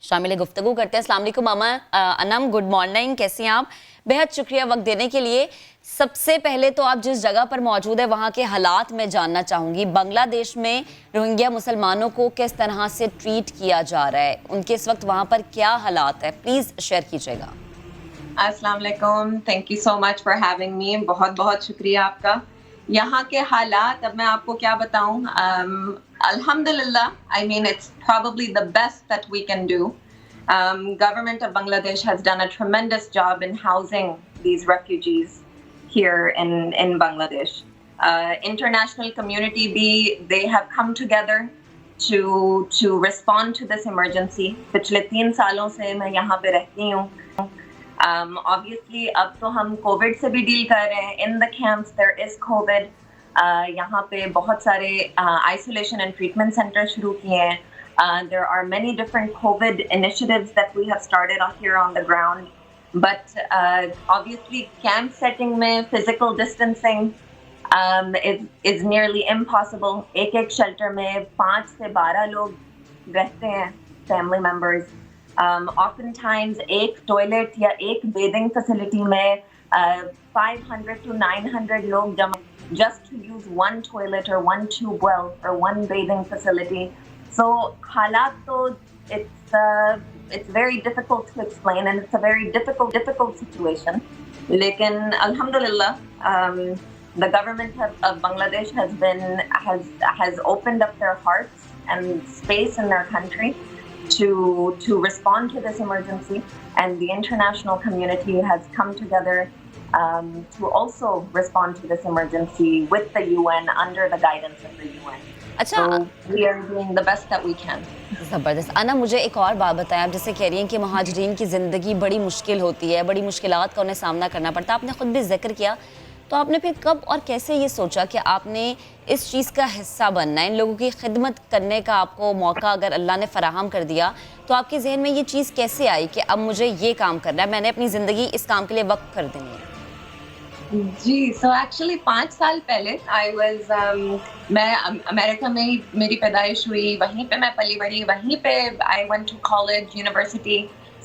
शामिल गुफ्तगू करते हैं। अस्सलाम वालेकुम मामा अनम, गुड मॉर्निंग, कैसी हैं आप? बेहद शुक्रिया वक्त देने के लिए। सबसे पहले तो आप जिस जगह पर मौजूद है वहाँ के हालात में जानना चाहूँगी। बांग्लादेश में रोहिंग्या मुसलमानों को किस तरह से ट्रीट किया जा रहा है, उनके इस वक्त वहाँ पर क्या हालात है, प्लीज़ शेयर कीजिएगा। अस्सलाम वालेकुम, thank you so much for having me, बहुत बहुत शुक्रिया आपका। यहाँ के हालात अब मैं आपको क्या बताऊँ, Alhamdulillah, I mean, it's probably the best that we can do. Government of Bangladesh has done a tremendous job in housing these refugees here in Bangladesh. International community, they have come together to respond to this emergency. पिछले 3 सालों से मैं यहाँ पे रहती हूँ. Obviously, अब तो हम COVID से भी डील कर रहे हैं. In the camps, there is COVID. यहाँ पे बहुत सारे isolation and treatment centers शुरू किए हैं. There are many different COVID initiatives that we have started here on the ground. But obviously, camp setting में physical distancing is nearly impossible. एक shelter में 5 से 12 लोग रहते हैं, family members. Oftentimes, एक toilet या एक bathing facility में 500 to 900 लोग जमा just to use one toilet or one tube well or one bathing facility. So halat to it's very difficult to explain, and it's a very difficult situation. Lekin alhamdulillah, the government of Bangladesh has opened up their hearts and space in their country to respond to this emergency, and the international community has come together to also respond to this emergency with the UN under the guidance of the UN. अच्छा, so we are doing the best that we can. ज़बरदस्त। अना, मुझे एक और बात बताएं, आप जैसे कह रही हैं कि मुहाजिरीन की ज़िंदगी बड़ी मुश्किल होती है, बड़ी मुश्किलात का उन्हें सामना करना पड़ता है, आपने खुद भी जिक्र किया, तो आपने फिर कब और कैसे ये सोचा कि आपने इस चीज़ का हिस्सा बनना है, इन लोगों की खिदमत करने का आपको मौका अगर अल्लाह ने फराहम कर दिया, तो आपके जहन में ये चीज़ कैसे आई कि अब मुझे ये काम करना है, मैंने अपनी ज़िंदगी इस काम के लिए वक्फ कर देनी है? जी, so actually 5 साल पहले मैं अमेरिका में मेरी पैदाइश हुई, वहीं पे मैं पली बड़ी, वहीं पे I went to college, university,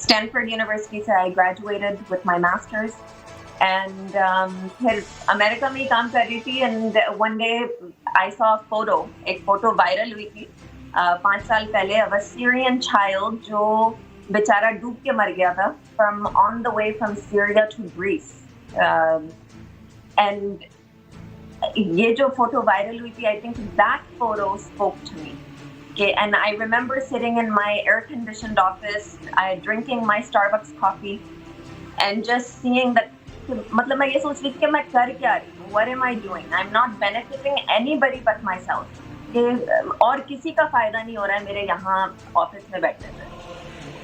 Stanford University से I graduated with my masters, and फिर अमेरिका में ही काम कर रही थी, and one day I saw a photo, एक फोटो वायरल हुई थी 5 साल पहले of a Syrian child जो बेचारा डूब के मर गया था on the way from Syria to Greece. And ये जो फोटो वायरल हुई थी, I think that photo spoke to me And I remember sitting in my air-conditioned office, drinking my Starbucks coffee, and just seeing that. मतलब मैं ये सोच रही थी कि मैं कर क्या रही हूँ? What am I doing? I'm not benefiting anybody but myself. कि और किसी का फायदा नहीं हो रहा है मेरे यहाँ ऑफिस में बैठने से.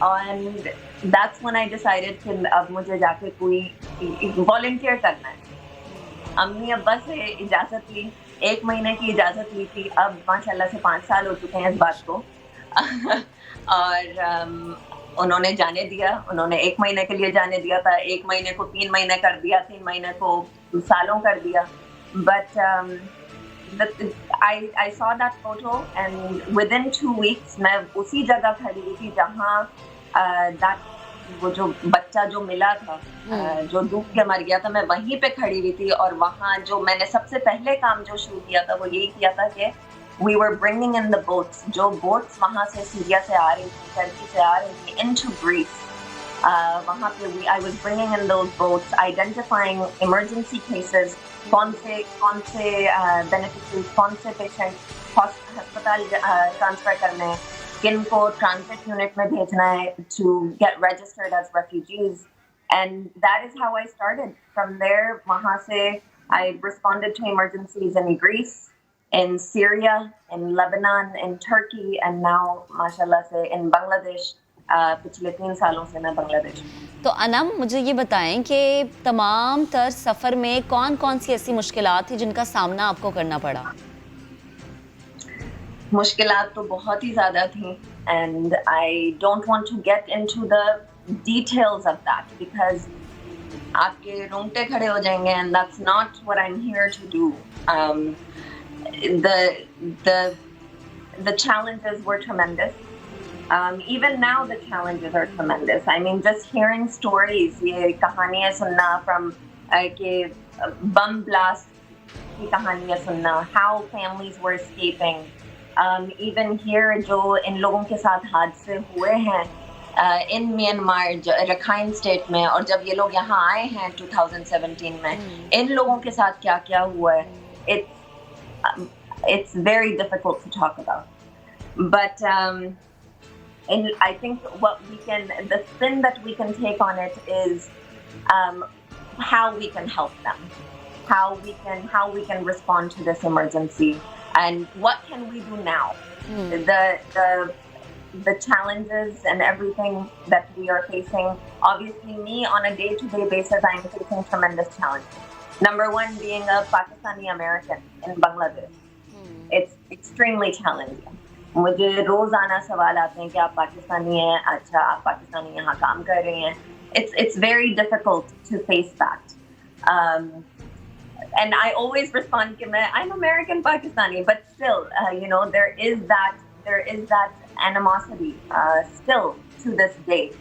And that's when I decided कि अब मुझे जाके कोई volunteer करना है. अम्मी अब्बा से इजाज़त ली, 1 महीने की इजाज़त ली थी. अब माशाल्लाह से 5 साल हो चुके हैं इस बात को. और उन्होंने जाने दिया. उन्होंने 1 महीने के लिए जाने दिया था. 1 महीने को 3 महीने कर दिया, 3 महीने को सालों कर दिया. But I saw that photo and within 2 weeks मैं उसी जगह खड़ी हुई थी जहाँ वो जो बच्चा जो मिला था, जो डूब के मर गया था, मैं वहीं पे खड़ी हुई थी. और वहाँ जो मैंने सबसे पहले काम जो शुरू किया था वो यही किया था कि we were bringing in the boats, जो boats वहाँ से सीरिया से आ रही थी, टर्की से आ रही थी, into Greece. वहाँ पे I was bringing in those boats, identifying emergency cases, कौन से beneficiaries, कौन से patient अस्पताल ट्रांसफर करने हैं, किन को transit unit में भेजना है to get registered as refugees. And that is how I started. From there, वहाँ से I responded to emergencies in Greece, in Syria, in Lebanon, in Turkey, and now, mashallah से in Bangladesh. पिछले 3 सालों से मैं बांग्लादेश. तो अनम, मुझे ये बताएं कि तमाम तर सफ़र में कौन-कौन सी ऐसी मुश्किलात थी जिनका सामना आपको करना पड़ा? मुश्किलात तो बहुत ही ज़्यादा थी, and I don't want to get into the details of that because आपके रोंगटे खड़े हो जाएंगे, and that's not what I'm here to do. The challenges were tremendous. Even now the challenges are tremendous. I mean, just hearing stories, ये कहानियाँ सुनना from के bum blast की कहानियाँ सुनना, how families were escaping. Even here जो इन लोगों के साथ हादसे हुए हैं in Myanmar, रखाइन स्टेट में, और जब ये लोग यहाँ आए हैं 2017 में, इन लोगों के साथ क्या हुआ है, it's very difficult to talk about. But and I think the spin that we can take on it is how we can help them, how we can respond to this emergency, and what can we do now. The challenges and everything that we are facing. Obviously, me on a day-to-day basis, I am facing tremendous challenges. Number one, being a Pakistani American in Bangladesh, it's extremely challenging. मुझे रोजाना सवाल आते हैं कि आप पाकिस्तानी हैं, अच्छा आप पाकिस्तानी यहाँ काम कर रहे हैं. It's very difficult to face that. And I always respond कि I'm American Pakistani, but still, there is that animosity still to this day.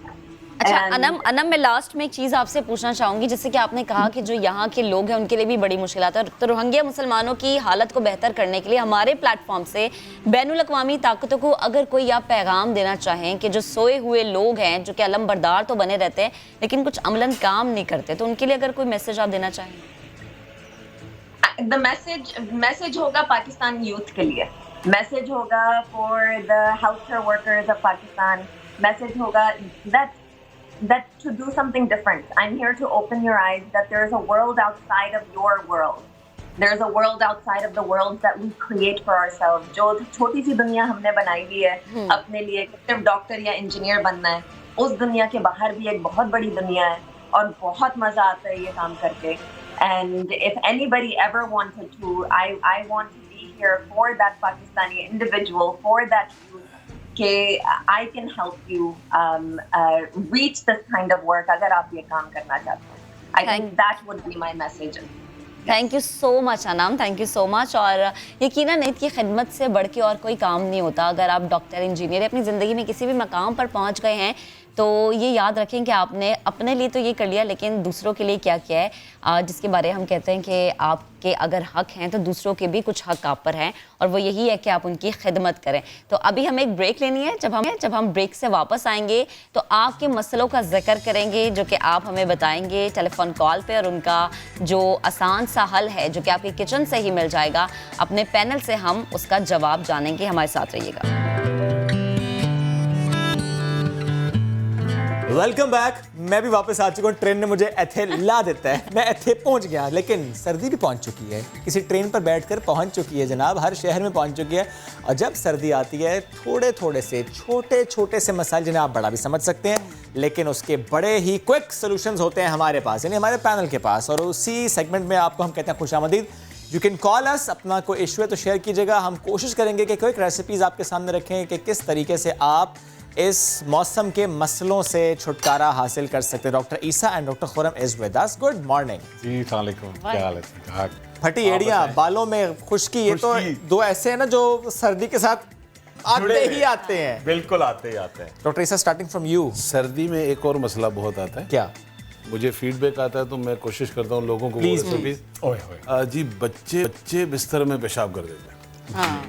अच्छा अनम, मैं लास्ट में एक चीज़ आपसे पूछना चाहूँगी. जैसे कि आपने कहा कि जो यहाँ के लोग हैं उनके लिए भी बड़ी मुश्किलात है, तो रोहिंग्या मुसलमानों की हालत को बेहतर करने के लिए हमारे प्लेटफॉर्म से बैनुल-अक़वामी ताकतों को अगर कोई आप पैगाम देना चाहें कि जो सोए हुए लोग हैं, जो कि अलम बरदार तो बने रहते हैं लेकिन कुछ अमलन काम नहीं करते, तो उनके लिए अगर कोई मैसेज आप देना चाहें? The message होगा पाकिस्तान यूथ के लिए, मैसेज होगा for the healthcare workers of Pakistan, message होगा that to do something different. I'm here to open your eyes that there's a world outside of your world. There's a world outside of the world that we create for ourselves. जो छोटी सी दुनिया हमने बनाई हुई है अपने लिए, सिर्फ डॉक्टर या इंजीनियर बनना है, उस दुनिया के बाहर भी एक बहुत बड़ी दुनिया है और बहुत मजा आता है ये काम करके. And if anybody ever wanted to, I want to be here for that Pakistani individual, for that youth, कि I can help you reach this kind of work अगर आप ये काम करना चाहते हैं. I think that would be my message. Thank you so much अनाम, थैंक यू सो मच. और यकीनन ईद की खिदमत से बढ़ के और कोई काम नहीं होता. अगर आप डॉक्टर, इंजीनियर अपनी ज़िंदगी में किसी भी मकाम पर पहुंच गए हैं, तो ये याद रखें कि आपने अपने लिए तो ये कर लिया, लेकिन दूसरों के लिए क्या किया है, जिसके बारे में हम कहते हैं कि आपके अगर हक हैं तो दूसरों के भी कुछ हक आप पर हैं, और वो यही है कि आप उनकी खिदमत करें। तो अभी हमें एक ब्रेक लेनी है। जब हम ब्रेक से वापस आएंगे तो आपके मसलों का जिक्र करेंगे जो कि आप हमें बताएंगे टेलीफोन कॉल पे, और उनका जो आसान सा हल है जो कि आपके किचन से ही मिल जाएगा, अपने पैनल से हम उसका जवाब जानेंगे। हमारे साथ रहिएगा। Welcome back. मैं भी वापस आ चुका हूँ। ट्रेन ने मुझे एथे ला देता है, मैं एथे पहुंच गया, लेकिन सर्दी भी पहुंच चुकी है। किसी ट्रेन पर बैठकर पहुंच चुकी है जनाब, हर शहर में पहुंच चुकी है। और जब सर्दी आती है, थोड़े थोड़े से छोटे से मसाइल जिन्हें आप बड़ा भी समझ सकते हैं, लेकिन उसके बड़े ही क्विक सोल्यूशंस होते हैं हमारे पास, यानी हमारे पैनल के पास। और उसी सेगमेंट में आपको हम कहते हैं खुशामदीद। यू कैन कॉल अस, अपना कोई इशू है तो शेयर कीजिएगा। हम कोशिश करेंगे कि क्विक रेसिपीज आपके सामने रखें कि किस तरीके से आप इस मौसम के मसलों से छुटकारा हासिल कर सकते हैं। Doctor Isa and doctor Khurram is with us. Good morning ji. अस्सलाम वालेकुम, क्या हाल है? फटी एड़ियां, बालों में खुश्की, ये तो दो ऐसे हैं ना जो सर्दी के साथ आते हैं। बिल्कुल आते ही आते हैं। Doctor Isa, starting from you. सर्दी में एक और मसला बहुत आता है। क्या? मुझे फीडबैक आता है तो मैं कोशिश करता हूँ लोगों को प्लीज जी, बच्चे बिस्तर में पेशाब कर देते हैं।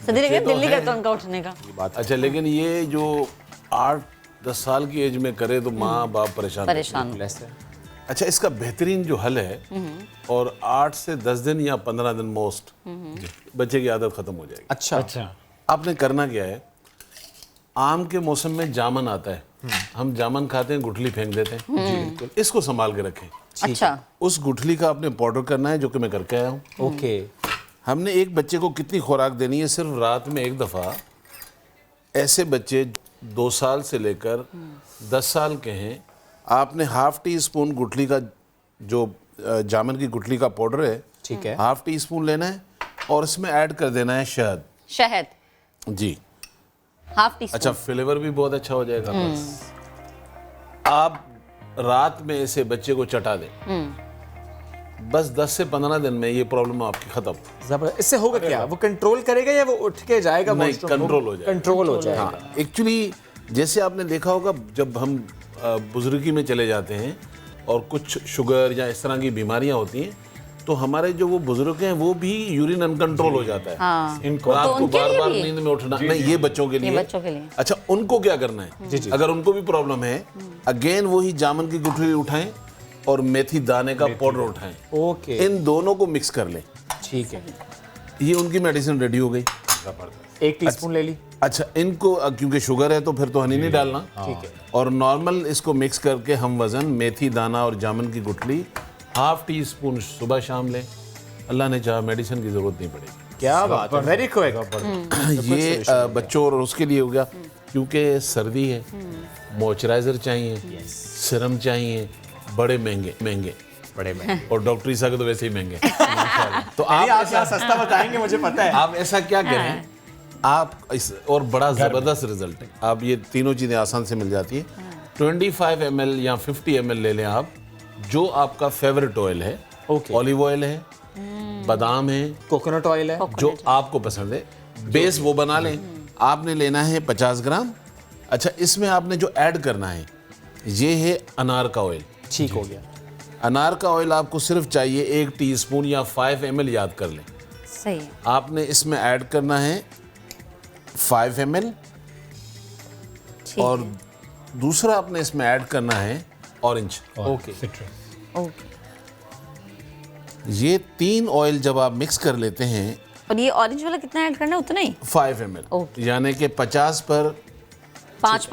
दिल्ली का तो उनका उठने का बात। अच्छा, लेकिन ये जो 8-10 साल की एज में करे तो माँ बाप परेशान। अच्छा, इसका बेहतरीन जो हल है, और 8 से 10 दिन या 15 दिन मोस्ट, बच्चे की आदत खत्म हो जाएगी। अच्छा, आपने करना क्या है, आम के मौसम में जामन आता है, हम जामन खाते हैं, गुठली फेंक देते हैं। बिल्कुल, इसको संभाल के रखें। अच्छा, उस गुठली का आपने पाउडर करना है, जो कि मैं करके आया हूँ। ओके। हमने एक बच्चे को कितनी खुराक देनी है, सिर्फ रात में एक दफ़ा। ऐसे बच्चे 2 साल से लेकर 10 साल के हैं, आपने ½ टी स्पून गुठली का, जो जामन की गुठली का पाउडर है, ठीक है, ½ टी स्पून लेना है, और इसमें ऐड कर देना है शहद जी, ½ टी स्पून। अच्छा, फ्लेवर भी बहुत अच्छा हो जाएगा। आप रात में ऐसे बच्चे को चटा दें, बस 10 से 15 दिन में ये प्रॉब्लम आपकी खत्म। जबरदस्त। इससे होगा क्या? वो कंट्रोल करेगा या वो उठ के जाएगा? नहीं, कंट्रोल हो जाएगा। कंट्रोल हो जाएगा। हाँ, एक्चुअली जैसे आपने देखा होगा, जब हम बुजुर्गी में चले जाते हैं और कुछ शुगर या इस तरह की बीमारियां होती हैं, तो हमारे जो वो बुजुर्ग हैं वो भी यूरिन अनकंट्रोल हो जाता है। हाँ। इनको रात को बार-बार नींद में उठना नहीं, ये बच्चों के लिए। अच्छा, उनको क्या करना है, अगर उनको भी प्रॉब्लम है, अगेन वही जामुन की गुठली उठाएं और मेथी दाने का पाउडर उठाएं। ओके, इन दोनों को मिक्स कर लें। ठीक है, ये उनकी मेडिसिन रेडी हो गई। 1 टीस्पून ले ली। अच्छा, इनको क्योंकि शुगर है तो फिर तो हनी नहीं डालना। ठीक है, और नॉर्मल इसको मिक्स करके हम वजन मेथी दाना और जामुन की गुठली ½ टी स्पून सुबह शाम लें। अल्लाह ने चाहा मेडिसिन की जरूरत नहीं पड़ेगी। क्या बात है, वेरी क्विक। ये बच्चों और उसके लिए हो गया, क्योंकि सर्दी है, मॉइस्चराइजर चाहिए, सीरम चाहिए, बड़े महंगे और डॉक्टर ईसा के तो वैसे ही महंगे। तो आप ऐसा सस्ता बताएंगे, मुझे पता है। आप ऐसा क्या करें, आप इस और बड़ा जबरदस्त रिजल्ट है। आप ये तीनों चीजें आसान से मिल जाती है। 25 ml या 50 ml ले लें आप, जो आपका फेवरेट ऑयल है। ऑलिव ऑयल है, बादाम है, कोकोनट ऑयल है, जो आपको पसंद है, बेस वो बना लें। आपने लेना है 50 ग्राम। अच्छा, इसमें आपने जो ऐड करना है, ये है अनार का ऑयल। ठीक हो गया। अनार का ऑयल आपको सिर्फ चाहिए 1 टीस्पून या 5 ml, याद कर लें। सही। आपने इसमें ऐड करना है 5 ml, और दूसरा आपने इसमें ऐड करना है ऑरेंज। ओके, ये 3 ऑयल जब आप मिक्स कर लेते हैं, और ये ऑरेंज वाला कितना ऐड करना है? उतना ही 5 ml, यानी कि 50 पर 5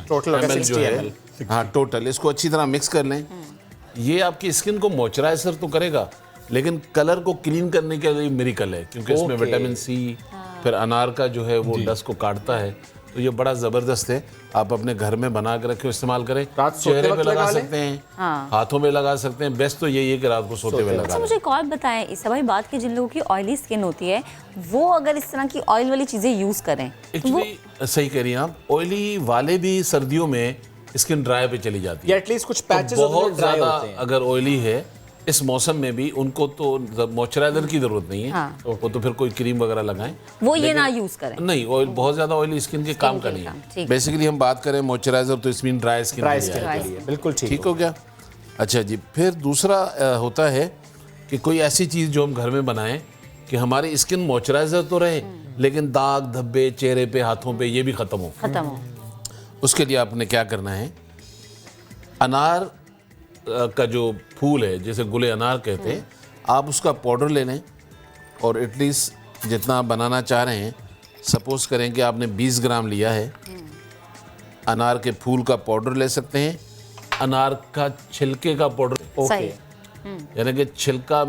टोटल ml जो है। हाँ, टोटल इसको अच्छी तरह मिक्स कर लें। ये आपकी स्किन को मॉइस्चराइजर तो करेगा, लेकिन कलर को क्लीन करने के लिए मिरेकल है, क्योंकि इसमें विटामिन सी, फिर अनार का जो है वो डस्ट को काटता है। तो ये बड़ा ज़बरदस्त है। आप अपने घर में बना के रखें, इस्तेमाल करें। चेहरे पे लगा सकते हैं, हाथों में लगा सकते हैं। बेस्ट तो यही है कि रात को सोते हुए लगा। मुझे एक और बताएं, इस भाई बात की, जिन लोगों की ऑयली स्किन होती है, वो अगर इस तरह की ऑयल वाली चीज़ें यूज़ करें, एक्चुअली सही कह रही हैं आप, ऑयली वाले भी सर्दियों में स्किन ड्राई पे चली जाती है, एटलीस्ट कुछ पैचेस बहुत ज़्यादा अगर ऑयली है इस मौसम में भी उनको तो मॉइस्चराइजर की जरूरत नहीं है। हाँ। वो तो फिर कोई क्रीम वगैरह लगाएं, वो ये ना यूज करें। नहीं, ऑयल बहुत ज्यादा ऑयली स्किन के काम का नहीं है। बेसिकली हम बात करें मॉइस्चराइजर तो इसमें ड्राई स्किन ड्राई स्किन के लिए बिल्कुल ठीक हो गया। अच्छा जी, फिर दूसरा होता है कि कोई ऐसी चीज़ जो हम घर में बनाएं कि हमारी स्किन मॉइस्चराइजर तो रहे लेकिन दाग धब्बे चेहरे पे हाथों पे ये भी ख़त्म हो। उसके लिए आपने क्या करना है, अनार का जो फूल है जिसे गुले अनार कहते हैं, आप उसका पाउडर ले लें और एटलीस्ट जितना आप बनाना चाह रहे हैं, सपोज करें कि आपने 20 ग्राम लिया है, अनार के फूल का पाउडर ले सकते हैं, अनार का छिलके का पाउडर। ओके, यानी कि छिलका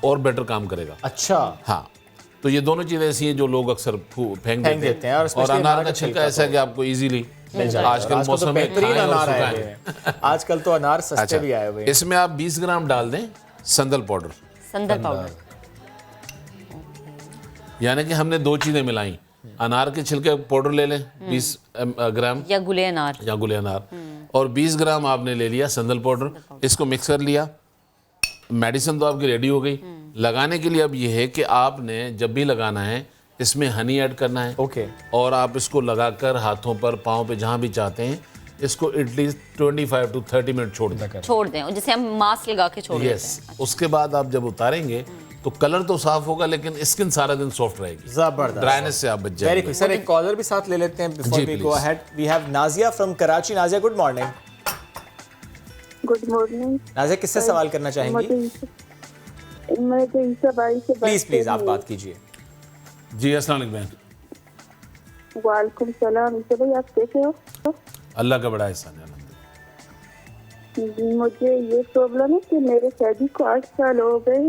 और बेटर काम करेगा। अच्छा, हाँ, तो ये दोनों चीज़ें ऐसी हैं जो लोग अक्सर फेंक देते हैं। और अनार का छिलका ऐसा है कि आपको इजीली आजकल मौसम में बेहतरीन अनार आए हुए हैं। आजकल तो अनार सस्ते भी आए हुए हैं। इसमें आप 20 ग्राम डाल दें संदल पाउडर। संदल पाउडर यानी कि हमने दो चीज़ें मिलाई, अनार के छिलके पाउडर ले लें 20 ग्राम या गुले अनार और 20 ग्राम आपने ले लिया संदल पाउडर। इसको मिक्स कर लिया। मेडिसिन तो आपकी रेडी हो गई। लगाने के लिए अब ये है कि आपने जब भी लगाना है इसमें हनी ऐड करना है। ओके, और आप इसको लगाकर हाथों पर, पाँव पे, जहाँ भी चाहते हैं, इसको एटलीस्ट 25 to 30 मिनट छोड़ दें, जैसे हम मास्क लगा के छोड़ देते हैं। उसके बाद आप जब उतारेंगे तो कलर तो साफ होगा लेकिन स्किन सारा दिन सॉफ्ट रहेगी। जबरदस्त, ड्राइनेस से आप बच जाएंगे। Very quick. सर, एक कॉलर भी साथ ले लेते हैं before we go ahead. We have Nazia from Karachi. Nazia, good morning. Good morning. Nazia, किससे सवाल करना चाहेंगी? प्लीज आप बात कीजिए। जी, अस्सलाम वालेकुम। वालेकुम सलाम। भाई, आप कैसे हो? अल्लाह का बड़ा एहसान है। मुझे ये प्रॉब्लम है कि मेरे शादी को 8 साल हो गए,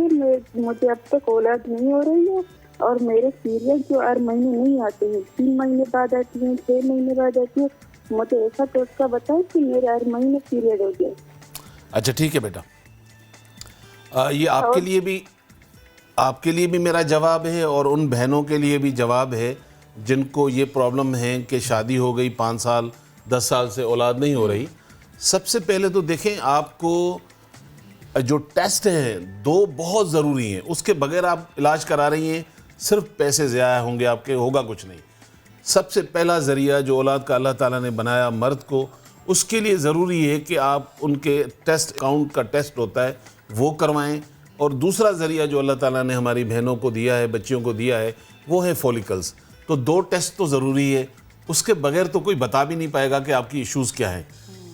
मुझे अब तक औलाद नहीं हो रही है और मेरे पीरियड जो हर महीने नहीं आते हैं, 3 महीने बाद आती हैं, 6 महीने बाद आती है। मुझे ऐसा टोटका बताएं कि मेरे हर महीने पीरियड हो जाए। अच्छा, ठीक है बेटा, ये आपके लिए भी मेरा जवाब है और उन बहनों के लिए भी जवाब है जिनको ये प्रॉब्लम है कि शादी हो गई 5 साल 10 साल से औलाद नहीं हो रही। सबसे पहले तो देखें, आपको जो टेस्ट हैं 2 बहुत ज़रूरी हैं, उसके बगैर आप इलाज करा रही हैं, सिर्फ पैसे ज़ाया होंगे आपके, होगा कुछ नहीं। सबसे पहला ज़रिया जो औलाद का अल्लाह ताला ने बनाया मर्द को, उसके लिए ज़रूरी है कि आप उनके टेस्ट, काउंट का टेस्ट होता है, वो करवाएं। और दूसरा ज़रिया जो अल्लाह ताला ने हमारी बहनों को दिया है, बच्चियों को दिया है, वो है फॉलिकल्स। तो 2 टेस्ट तो ज़रूरी है, उसके बगैर तो कोई बता भी नहीं पाएगा कि आपकी इश्यूज़ क्या हैं।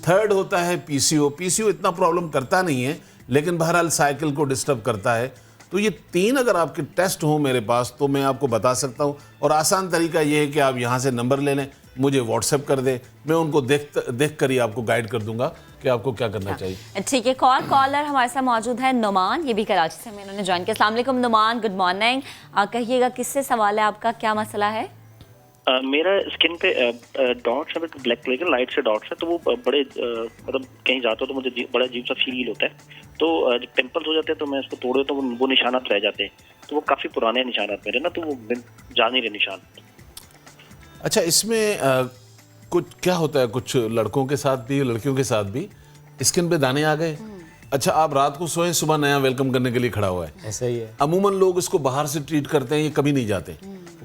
थर्ड होता है पीसीओ। पीसीओ इतना प्रॉब्लम करता नहीं है लेकिन बहरहाल साइकिल को डिस्टर्ब करता है। तो ये 3 अगर आपके टेस्ट हो मेरे पास तो मैं आपको बता सकता हूँ। और आसान तरीका ये है कि आप यहाँ से नंबर ले लें, मुझे व्हाट्सएप कर दें, मैं उनको देख कर ही आपको गाइड कर दूंगा कि आपको क्या करना चाहिए। ठीक है, कॉलर हमारे साथ मौजूद है नुमान, ये भी कराची से इन्होंने ज्वाइन किया। अस्सलाम वालेकुम नुमान, गुड मॉर्निंग। कहिएगा किससे सवाल है आपका, क्या मसला है? मेरा स्किन पे डॉट्स है, ब्लैक कलर के लाइट से डॉट्स है, तो वो बड़े मतलब कहीं जाता हो तो मुझे बड़ा अजीब सा फील होता है। तो जब पिंपल्स हो जाते हैं तो मैं इसको तोड़े तो वो निशानात रह जाते हैं, तो वो काफ़ी पुराने निशानात मेरे ना, तो वो जा नहीं रहे निशान। अच्छा, इसमें कुछ क्या होता है, कुछ लड़कों के साथ भी लड़कियों के साथ भी स्किन पे दाने आ गए। अच्छा, आप रात को सोएं, सुबह नया वेलकम करने के लिए खड़ा हुआ है, ऐसा ही है। अमूमन लोग इसको बाहर से ट्रीट करते हैं, ये कभी नहीं जाते,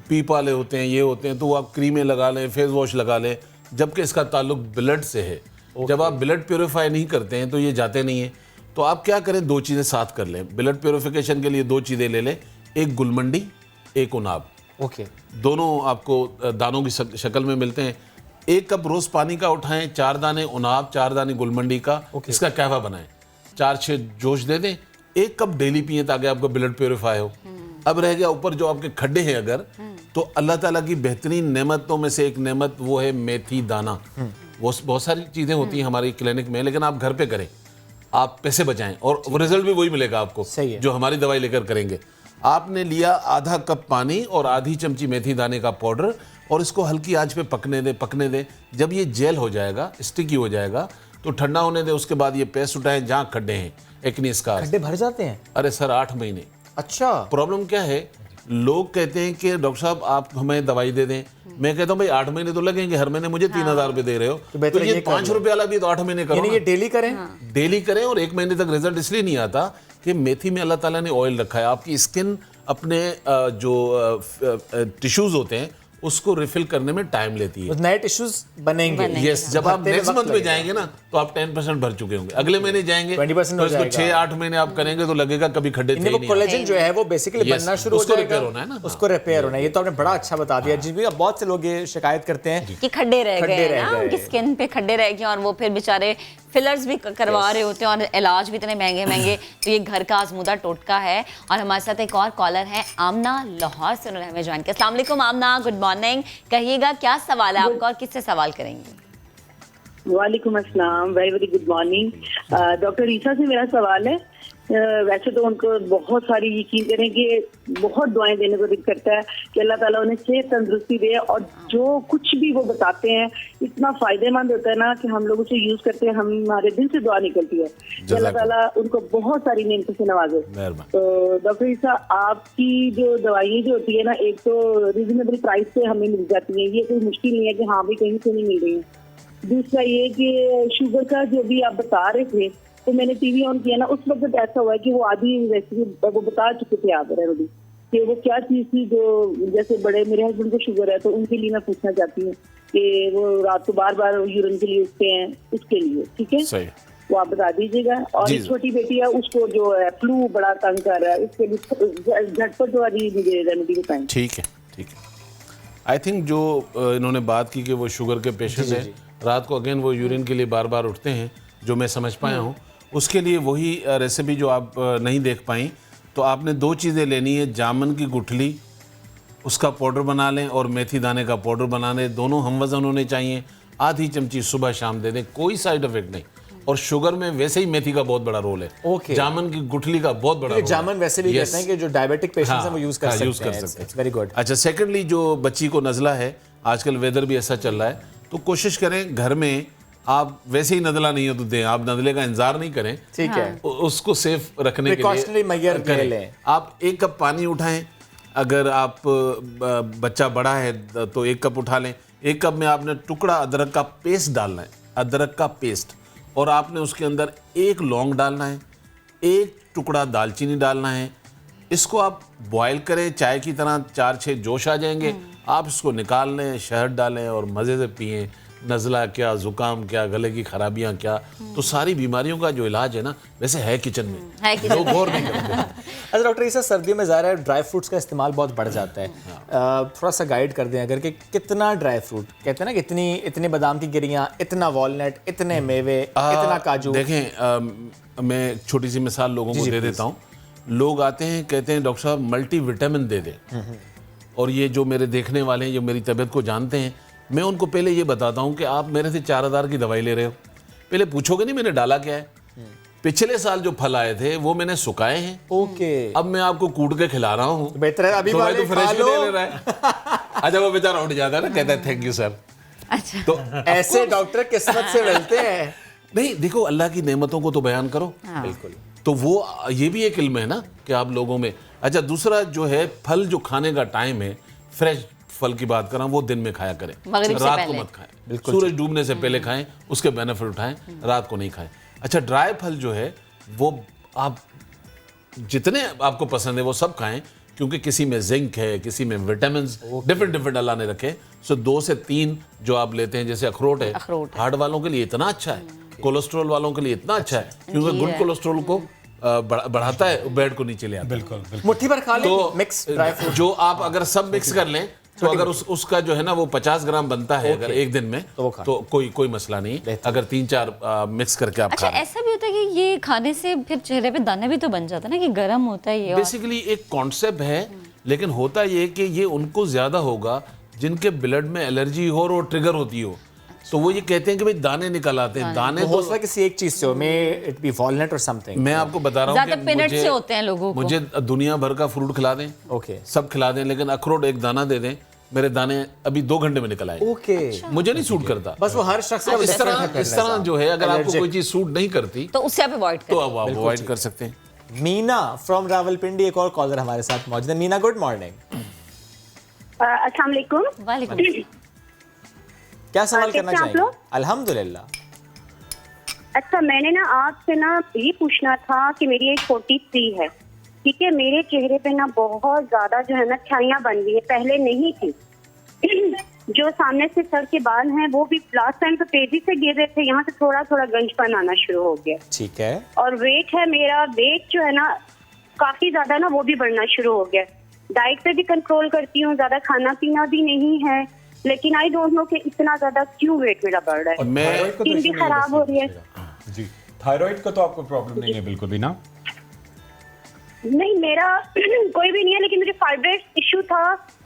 पीप वाले होते हैं, ये होते हैं, तो आप क्रीमें लगा लें, फेस वॉश लगा लें, जबकि इसका ताल्लुक ब्लड से है। जब आप ब्लड प्योरीफाई नहीं करते हैं तो ये जाते नहीं हैं। तो आप क्या करें, 2 चीज़ें साथ कर लें। ब्लड प्योरीफिकेशन के लिए 2 चीज़ें ले लें, एक गुलमंडी, एक उनाब। ओके, दोनों आपको दानों की शक्ल में मिलते हैं। 1 कप रोज़ पानी का उठाएं, 4 दाने उनाब, 4 दाने गुलमंडी का, इसका कहवा बनाएं, 4-6 जोश दे दें, 1 कप डेली पिए ताकि आपका ब्लड प्योरीफाई हो। अब रह गया ऊपर जो आपके खड्डे हैं अगर, तो अल्लाह ताला की बेहतरीन नेमतों में से एक नेमत वो है मेथी दाना। वो बहुत सारी चीज़ें होती हैं हमारी क्लिनिक में, लेकिन आप घर पे करें, आप पैसे बचाएं और रिजल्ट भी वही मिलेगा आपको जो हमारी दवाई लेकर करेंगे। आपने लिया आधा कप पानी और आधी चमची मेथी दाने का पाउडर और इसको हल्की आंच पे पकने दें। जब ये जेल हो जाएगा, स्टिकी हो जाएगा, तो ठंडा होने दें। उसके बाद ये पेस्ट उठाएं जहाँ खड्डे हैं, एक्ने स्कार्स। खड्डे भर जाते हैं? अरे सर, 8 महीने। अच्छा, प्रॉब्लम क्या है, लोग कहते हैं कि डॉक्टर साहब आप हमें दवाई दे दें, मैं कहता हूँ भाई 8 महीने तो लगेंगे, हर महीने मुझे 3,000 रुपए दे रहे हो, तो ये 5 रुपए वाला भी तो 8 महीने करो, ये डेली करें। डेली करें। और 1 महीने तक रिजल्ट इसलिए नहीं आता कि मेथी में अल्लाह ताला ने ऑयल रखा है, आपकी स्किन अपने जो टिश्यूज होते हैं उसको रिफिल करने में टाइम लेती है, नए टिश्यूज बनेंगे। यस, जब आप नेक्स्ट मंथ में जाएंगे ना तो आप 10% भर चुके होंगे, अगले महीने जाएंगे 20% तो इसको 6-8 महीने आप करेंगे तो लगेगा कभी खड्डे थे ही नहीं। कोलेजन जो है वो बेसिकली बनना शुरू हो जाएगा, रिपेयर होना है ना, उसको रिपेयर होना है। ये तो आपने बड़ा अच्छा बता दिया जी। अब बहुत से लोग ये शिकायत करते हैं कि खड्डे रह गए ना, उनकी स्किन पे खड्डे रह गए और वो फिर बेचारे फिलर्स भी करवा रहे होते हैं और इलाज भी इतने महंगे महंगे। तो ये घर का आजमूदा टोटका है। और हमारे साथ एक और कॉलर है आमना, लाहौर से, उन्होंने हमें ज्वाइन किया। अस्सलाम वालेकुम आमना, गुड मॉर्निंग। कहिएगा क्या सवाल है आपका और किससे सवाल करेंगे? वालेकुम अस्सलाम, very very good morning. Doctor Isa से मेरा सवाल है। वैसे तो उनको बहुत सारी यकीन करें कि बहुत दुआएं देने को दिल करता है कि अल्लाह ताला उन्हें सेहत तंदुरुस्ती दे, और जो कुछ भी वो बताते हैं इतना फायदेमंद होता है ना कि हम लोग उसे यूज करते हैं, हमारे दिल से दुआ निकलती है कि अल्लाह ताला उनको बहुत सारी नेमतों से नवाजे। तो डॉक्टर ईसा, आपकी जो दवाइयाँ जो होती है ना, एक तो रिजनेबल प्राइस पे हमें मिल जाती है, ये कोई मुश्किल नहीं है कि हाँ भी कहीं से नहीं मिल रही है। दूसरा ये कि शुगर का जो भी आप बता रहे थे, तो मैंने टीवी ऑन किया ना, उस वक्त ऐसा हुआ है कि वो आधी रेसिपी वो बता चुके थे आप ऑलरेडी कि वो क्या चीज थी। जो जैसे बड़े मेरे हस्बैंड को शुगर है तो उनके लिए मैं पूछना चाहती हूँ कि वो रात को बार बार यूरिन के लिए उठते हैं, उसके लिए ठीक है वो आप बता दीजिएगा। और एक छोटी बेटी है, उसको जो है फ्लू बड़ा तंग कर रहा है, उसके लिए झटपट वाली मुझे रेमेडी बताएं। ठीक है, ठीक है। आई थिंक जो इन्होंने बात की कि वो शुगर के पेशेंट है, रात को अगेन वो यूरिन के लिए बार बार उठते हैं, जो मैं समझ पाया हूँ, उसके लिए वही रेसिपी जो आप नहीं देख पाई, तो आपने 2 चीज़ें लेनी है, जामुन की गुठली उसका पाउडर बना लें और मेथी दाने का पाउडर बना लें, दोनों हम वज़न होने चाहिए। आधी चमची सुबह शाम दे दें, कोई साइड इफेक्ट नहीं। और शुगर में वैसे ही मेथी का बहुत बड़ा रोल है, जामुन की गुठली का बहुत बड़ा रोल है। जामुन वैसे भी कहते हैं कि जो डायबिटिक पेशेंट्स हैं वो यूज कर सकते हैं। Very good. अच्छा, सेकेंडली जो बच्ची को नज़ला है, आजकल वेदर भी ऐसा चल रहा है, तो कोशिश करें घर में आप वैसे ही नदला नहीं हो तो दें, आप नदले का इंतजार नहीं करें, ठीक है, उसको सेफ रखने के लिए करें। आप 1 कप पानी उठाएं, अगर आप बच्चा बड़ा है तो 1 कप उठा लें। 1 कप में आपने टुकड़ा अदरक का पेस्ट डालना है, अदरक का पेस्ट, और आपने उसके अंदर 1 लौंग डालना है, 1 टुकड़ा दालचीनी डालना है। इसको आप बॉयल करें चाय की तरह, 4-6 जोश आ जाएंगे, आप इसको निकाल लें, शहद डालें और मज़े से पिएं। नज़ला क्या, ज़ुकाम क्या, गले की खराबियां क्या, तो सारी बीमारियों का जो इलाज है ना, वैसे है किचन में, लोग गौर नहीं करते। अच्छा डॉक्टर ईसा, सर्दियों में ज़ाहिर है ड्राई फ्रूट्स का इस्तेमाल बहुत बढ़ जाता है, थोड़ा सा गाइड कर दें अगर कि कितना ड्राई फ्रूट, कहते हैं ना कि इतने बादाम की गिरियाँ, इतना वॉलनट, इतने मेवे, इतना काजू। देखें, मैं एक छोटी सी मिसाल लोगों को दे देता हूँ। लोग आते हैं, कहते हैं डॉक्टर साहब मल्टी विटामिन दे दें, और ये जो मेरे देखने वाले हैं, जो मेरी तबीयत को जानते हैं, मैं उनको पहले ये बताता हूँ कि आप मेरे से 4000 की दवाई ले रहे हो, पहले पूछोगे नहीं मैंने डाला क्या है। पिछले साल जो फल आए थे वो मैंने सुखाए हैं, ओके, अब मैं आपको कूट के खिला रहा हूँ, बेहतर है अभी तो फ्रेश भी ले रहा है। अच्छा, वो बेचारा उठ जाता है ना, कहता है थैंक यू सर। अच्छा, तो ऐसे डॉक्टर किस्मत से मिलते हैं। नहीं, देखो, अल्लाह की नेमतों को तो बयान करो। बिल्कुल, तो वो ये भी एक इल्म है ना कि आप लोगों में। अच्छा, दूसरा जो है फल जो खाने का टाइम है, फ्रेश फल की बात करें, वो दिन में खाया करें, रात को मत खाएं, सूरज डूबने से पहले खाएं, उसके बेनिफिट उठाएं, रात को नहीं खाएं। अच्छा, ड्राई फल जो है वो आप जितने आपको पसंद है वो सब खाएं, क्योंकि किसी में जिंक है, किसी में विटामिन डिफरेंट अल्लाह ने रखे। सो 2 से 3 जो आप लेते हैं, जैसे अखरोट है, हार्ट वालों के लिए इतना अच्छा है, कोलेस्ट्रॉल वालों के लिए इतना अच्छा है, क्योंकि गुड कोलेस्ट्रॉल को बढ़ाता है, बेड को नीचे ले आता है। बिल्कुल, मुट्ठी भर खा लें, तो मिक्स ड्राई फ्रूट जो आप अगर सब मिक्स कर लें, तो अगर उसका जो है ना वो 50 ग्राम बनता है अगर एक दिन में, तो कोई मसला नहीं, अगर 3-4 मिक्स करके आप खा रहे हैं। ऐसा भी होता है कि ये खाने से फिर चेहरे पे दाने भी तो बन जाता है ना, कि गर्म होता है ये। बेसिकली एक कॉन्सेप्ट है, लेकिन होता ये कि ये उनको ज्यादा होगा जिनके ब्लड में एलर्जी हो और ट्रिगर होती हो, तो वो ये कहते हैं कि भाई दाने निकल आते हैं। दाने हो सकता है किसी एक चीज से हो, मे इट बी वॉलनट और समथिंग। मैं आपको बता रहा हूँ कि मुझे होते हैं लोगों को, मुझे दुनिया भर का फ्रूट खिला दें, ओके, सब खिला दें, लेकिन अखरोट एक दाना दे दें, मेरे दाने अभी 2 घंटे में निकल आए। ओके, मुझे नहीं सूट करता। बस वो हर शख्स इस तरह जो है, अगर आपको कोई चीज सूट नहीं करती तो उससे आप अवॉइड तो आप अवॉइड कर सकते हैं। मीना फ्रॉम रावलपिंडी एक और कॉलर हमारे साथ मौजूद है। Meena, good morning. अस्सलाम वालेकुम। वालेकुम। क्या सवाल करना कैसे आप चाहेंगे? लोग? अल्हम्दुलिल्लाह। अच्छा, मैंने ना आपसे ना ये पूछना था कि मेरी एज 43 है, ठीक है। मेरे चेहरे पे ना बहुत ज्यादा जो है ना छाइयाँ बन गई है, पहले नहीं थी। जो सामने से सर के बाल हैं वो भी लास्ट टाइम तो तेजी से गिर रहे थे, यहाँ से थोड़ा थोड़ा गंजपन आना शुरू हो गया। ठीक है। और वेट है मेरा, वेट जो है ना काफी ज्यादा ना वो भी बढ़ना शुरू हो गया। डाइट पे भी कंट्रोल करती हूँ, ज्यादा खाना पीना भी नहीं है, लेकिन आई डोंट नो कि इतना ज्यादा क्यों वेट मेरा बढ़ रहा है। स्किन भी खराब हो रही है। जी, थायराइड का तो आपको प्रॉब्लम नहीं है बिल्कुल भी ना? नहीं, मेरा कोई भी नहीं है, लेकिन मुझे फाइब्रोइड इशू था,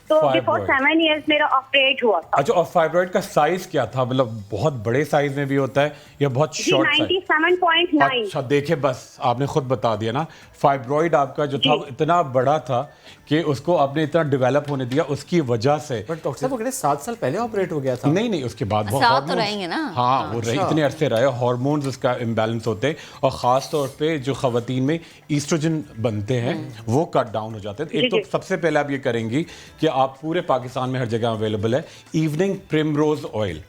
तो बिफोर 7 इयर्स मेरा ऑपरेट हुआ था। अच्छा, और फाइब्रॉइड का साइज क्या था? मतलब बहुत बड़े साइज में भी होता है या बहुत शॉर्ट साइज? 97.9। अच्छा, देखे बस आपने खुद बता दिया ना, फाइब्रॉइड आपका जो था इतना बड़ा था कि उसको आपने इतना डेवलप होने दिया, उसकी वजह से। बट डॉक्टर साहब वो कहते 7 साल पहले ऑपरेट हो गया था। नहीं, उसके बाद वो साथ तो रहेंगे ना। हाँ, वो रहे, इतने अरसे रहे। हार्मोन्स उसका इम्बैलेंस होते हैं, और ख़ास तौर पे जो ख़वातीन में ईस्ट्रोजन बनते हैं वो कट डाउन हो जाते हैं। एक तो सबसे पहले आप ये करेंगी कि आप पूरे पाकिस्तान में हर जगह अवेलेबल है evening primrose oil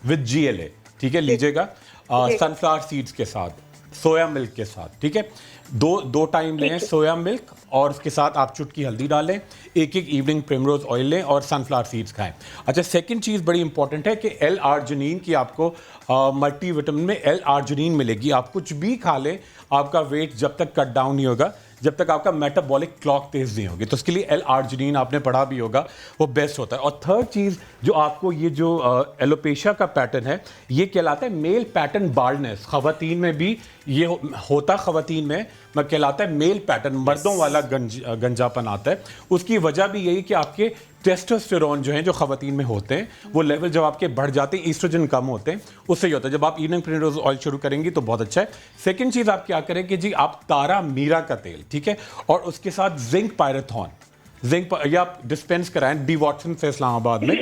with GLA, ठीक है, लीजिएगा सनफ्लावर सीड्स के साथ, सोया मिल्क के साथ, ठीक है। दो टाइम लें सोया मिल्क, और उसके साथ आप चुटकी हल्दी डालें, एक इवनिंग प्रिमरोज ऑयल लें और सनफ्लावर सीड्स खाएं। अच्छा, सेकंड चीज़ बड़ी इंपॉर्टेंट है कि L-आर्जिनिन की आपको मल्टी विटामिन में L-आर्जिनिन मिलेगी। आप कुछ भी खा लें, आपका वेट जब तक कट डाउन नहीं होगा, जब तक आपका मेटाबॉलिक क्लॉक तेज नहीं होगी। तो उसके लिए L-आर्जिनिन आपने पढ़ा भी होगा, वो बेस्ट होता है। और थर्ड चीज़ जो आपको ये जो एलोपेशिया का पैटर्न है, ये कहलाता है मेल पैटर्न बाल्डनेस। ख़वातीन में भी ये होता, ख़वातीन में कहलाता है मेल पैटर्न, मर्दों वाला गंजापन आता है। उसकी वजह भी यही कि आपके टेस्टोस्टेरोन जो हैं, जो ख़वातीन में होते हैं, वो लेवल जब आपके बढ़ जाते हैं, ईस्ट्रोजन कम होते हैं, उससे ही होता है। जब आप इवनिंग प्रिमरोज ऑयल शुरू करेंगी तो बहुत अच्छा है। सेकंड चीज़ आप क्या करें कि जी आप तारा मीरा का तेल, ठीक है, और उसके साथ जिंक पायरेथॉन, या आप डिस्पेंस कराएं डी वॉटसन से इस्लामाबाद में,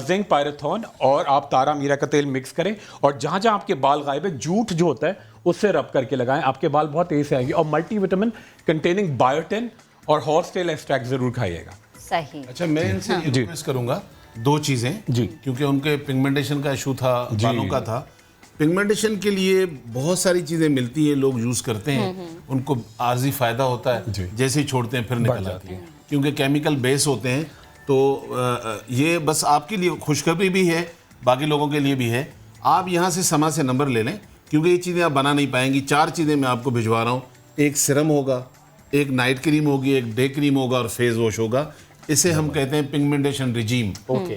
जिंक पायरेथॉन और आप तारा मीरा का तेल मिक्स करें, और जहाँ जहाँ आपके बाल गायब है, जूठ जो होता है उससे रब करके लगाएं, आपके बाल बहुत तेज से आएंगे। और मल्टीविटामिन कंटेनिंग बायोटिन और हॉर्स टेल एक्सट्रैक्ट जरूर खाइएगा। सही। अच्छा, मैं इनसे ये रिक्वेस्ट करूंगा 2 चीज़ें जी, क्योंकि उनके पिगमेंटेशन का इशू था, बालों का था। पिगमेंटेशन के लिए बहुत सारी चीज़ें मिलती हैं, लोग यूज़ करते हैं, उनको आर्जी फ़ायदा होता है, जैसे ही छोड़ते हैं फिर निकल आती है, क्योंकि केमिकल बेस होते हैं। तो ये बस आपके लिए खुशखबरी भी है, बाकी लोगों के लिए भी है। आप यहाँ से समा से नंबर ले लें, क्योंकि ये चीज़ें आप बना नहीं पाएंगी। 4 चीज़ें मैं आपको भिजवा रहा हूँ। एक सिरम होगा, एक नाइट क्रीम होगी, एक डे क्रीम होगा, और फेस वॉश होगा। इसे हम कहते हैं पिगमेंटेशन रिजीम।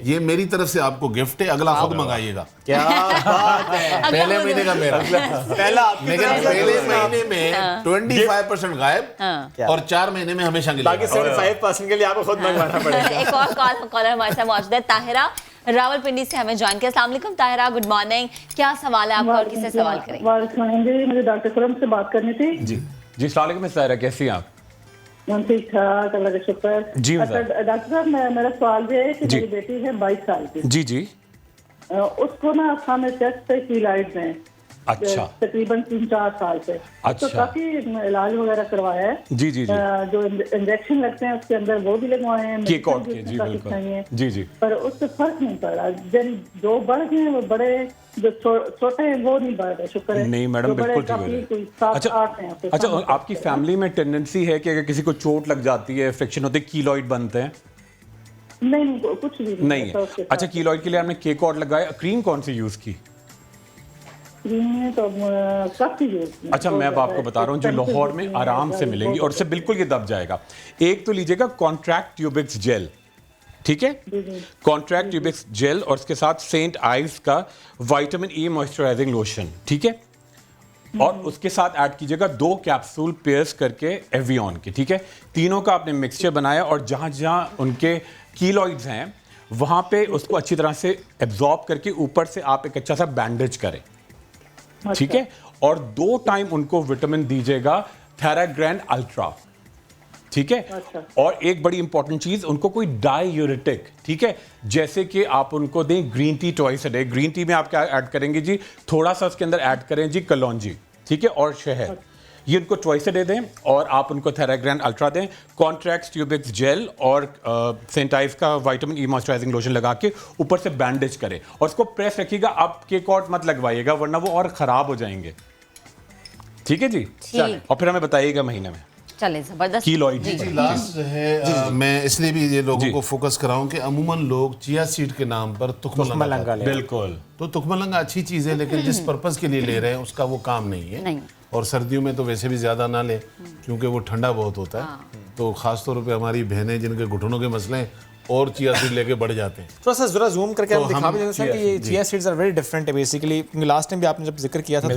ये मेरी तरफ से आपको गिफ्ट है, अगला खुद मंगाइएगा। क्या बात है। पहले महीने का मेरा, पहले महीने में 25% गायब, और 4 महीने में हमेशा के लिए बाकी 75% के लिए आपको खुद मंगवाना पड़ेगा। एक और कॉलर हमारे साथ मौजूद है, ताहिरा रावलपिंडी से हमें ज्वाइन किया। अस्सलाम वालेकुम ताहिरा, गुड मॉर्निंग। क्या सवाल है आपका और किससे सवाल करेंगे? मुझे डॉक्टर खुरम से बात करनी थी। जी अस्सलाम वालेकुम ताहिरा, कैसी हैं आप? ठीक ठाक, अल्लाह का शुक्र। जी अच्छा डॉक्टर साहब, मेरा सवाल ये है कि मेरी बेटी है 22 साल की। जी उसको ना हमें चेस्ट पे कीलॉइड्स हैं। अच्छा। तकरीबन 3-4 साल से। अच्छा। तो काफी इलाज वगैरह करवाया है। जी। जो इंजेक्शन लगते हैं उसके अंदर वो भी लगवाए हैं, जी बिल्कुल। जी। पर उससे फर्क नहीं पड़ा। जो बढ़ गए वो बड़े, जो छोटे हैं वो नहीं बढ़ रहे। शुक्र है। नहीं मैडम, बिल्कुल ठीक है। अच्छा, आपकी फैमिली में टेंडेंसी है कि अगर किसी को चोट लग जाती है, फ्रिक्शन होते है, कीलॉइड बनते हैं? नहीं, कुछ भी नहीं है। अच्छा, कीलॉइड के लिए आपने K-कॉर्ड लगाया, क्रीम कौन सी यूज की? तो अच्छा, मैं अब आपको बता रहा हूँ जो लाहौर में आराम से मिलेंगी और उससे बिल्कुल ये दब जाएगा। एक तो लीजिएगा कॉन्ट्रैक्ट ट्यूबिक्स जेल, ठीक है, कॉन्ट्रैक्ट ट्यूबिक्स जेल, और उसके साथ सेंट आइव्स का विटामिन E मॉइस्चराइजिंग लोशन, ठीक है, और उसके साथ ऐड कीजिएगा 2 कैप्सूल पेयर्स करके एवियन के, ठीक है। तीनों का आपने मिक्सचर बनाया, और जहाँ जहाँ उनके कीलॉइड्स हैं वहाँ पे उसको अच्छी तरह से एब्जॉर्ब करके ऊपर से आप एक अच्छा सा बैंडेज करें, ठीक है, और 2 टाइम उनको विटामिन दीजिएगा थेराग्रैंड अल्ट्रा, ठीक है। अच्छा। और एक बड़ी इंपॉर्टेंट चीज, उनको कोई डाययूरेटिक, ठीक है, जैसे कि आप उनको दें green tea twice a day. Green tea में आप क्या ऐड करेंगे जी, थोड़ा सा उसके अंदर ऐड करें जी कलौंजी, ठीक है, और शहद, ये उनको ट्वाइस दे दें और आप उनको थेराग्रैंड अल्ट्रा दें, कॉन्ट्रैक्स ट्यूबिक्स जेल और सेंटाइव का विटामिन ई मॉइस्चराइजिंग लोशन लगा के ऊपर से बैंडेज करें और उसको प्रेस रखिएगा। आप के कॉट मत लगवाइएगा वरना वो और ख़राब हो जाएंगे। ठीक है जी, और फिर हमें बताइएगा महीने में। चले जबरदस्त। कीलॉइड जी लास्ट है। मैं इसलिए भी ये लोगों को फोकस कराऊं कि अमूमन लोग चिया सीड के नाम पर तुखमलंगा बिल्कुल, तो तुखमलंगा अच्छी चीज़ है लेकिन जिस पर्पस के लिए ले रहे हैं उसका वो काम नहीं है। नहीं। और सर्दियों में तो वैसे भी ज़्यादा ना ले क्योंकि वो ठंडा बहुत होता है। तो ख़ासतौर पे हमारी बहनें जिनके घुटनों के मसले हैं और चिया सीड लेके बढ़ जाते हैं। थोड़ा सा जरा जूम करके तो हम दिखा भी देते हैं कि ये chia seeds are very different है बेसिकली, क्योंकि लास्ट टाइम भी आपने जब जिक्र किया था तो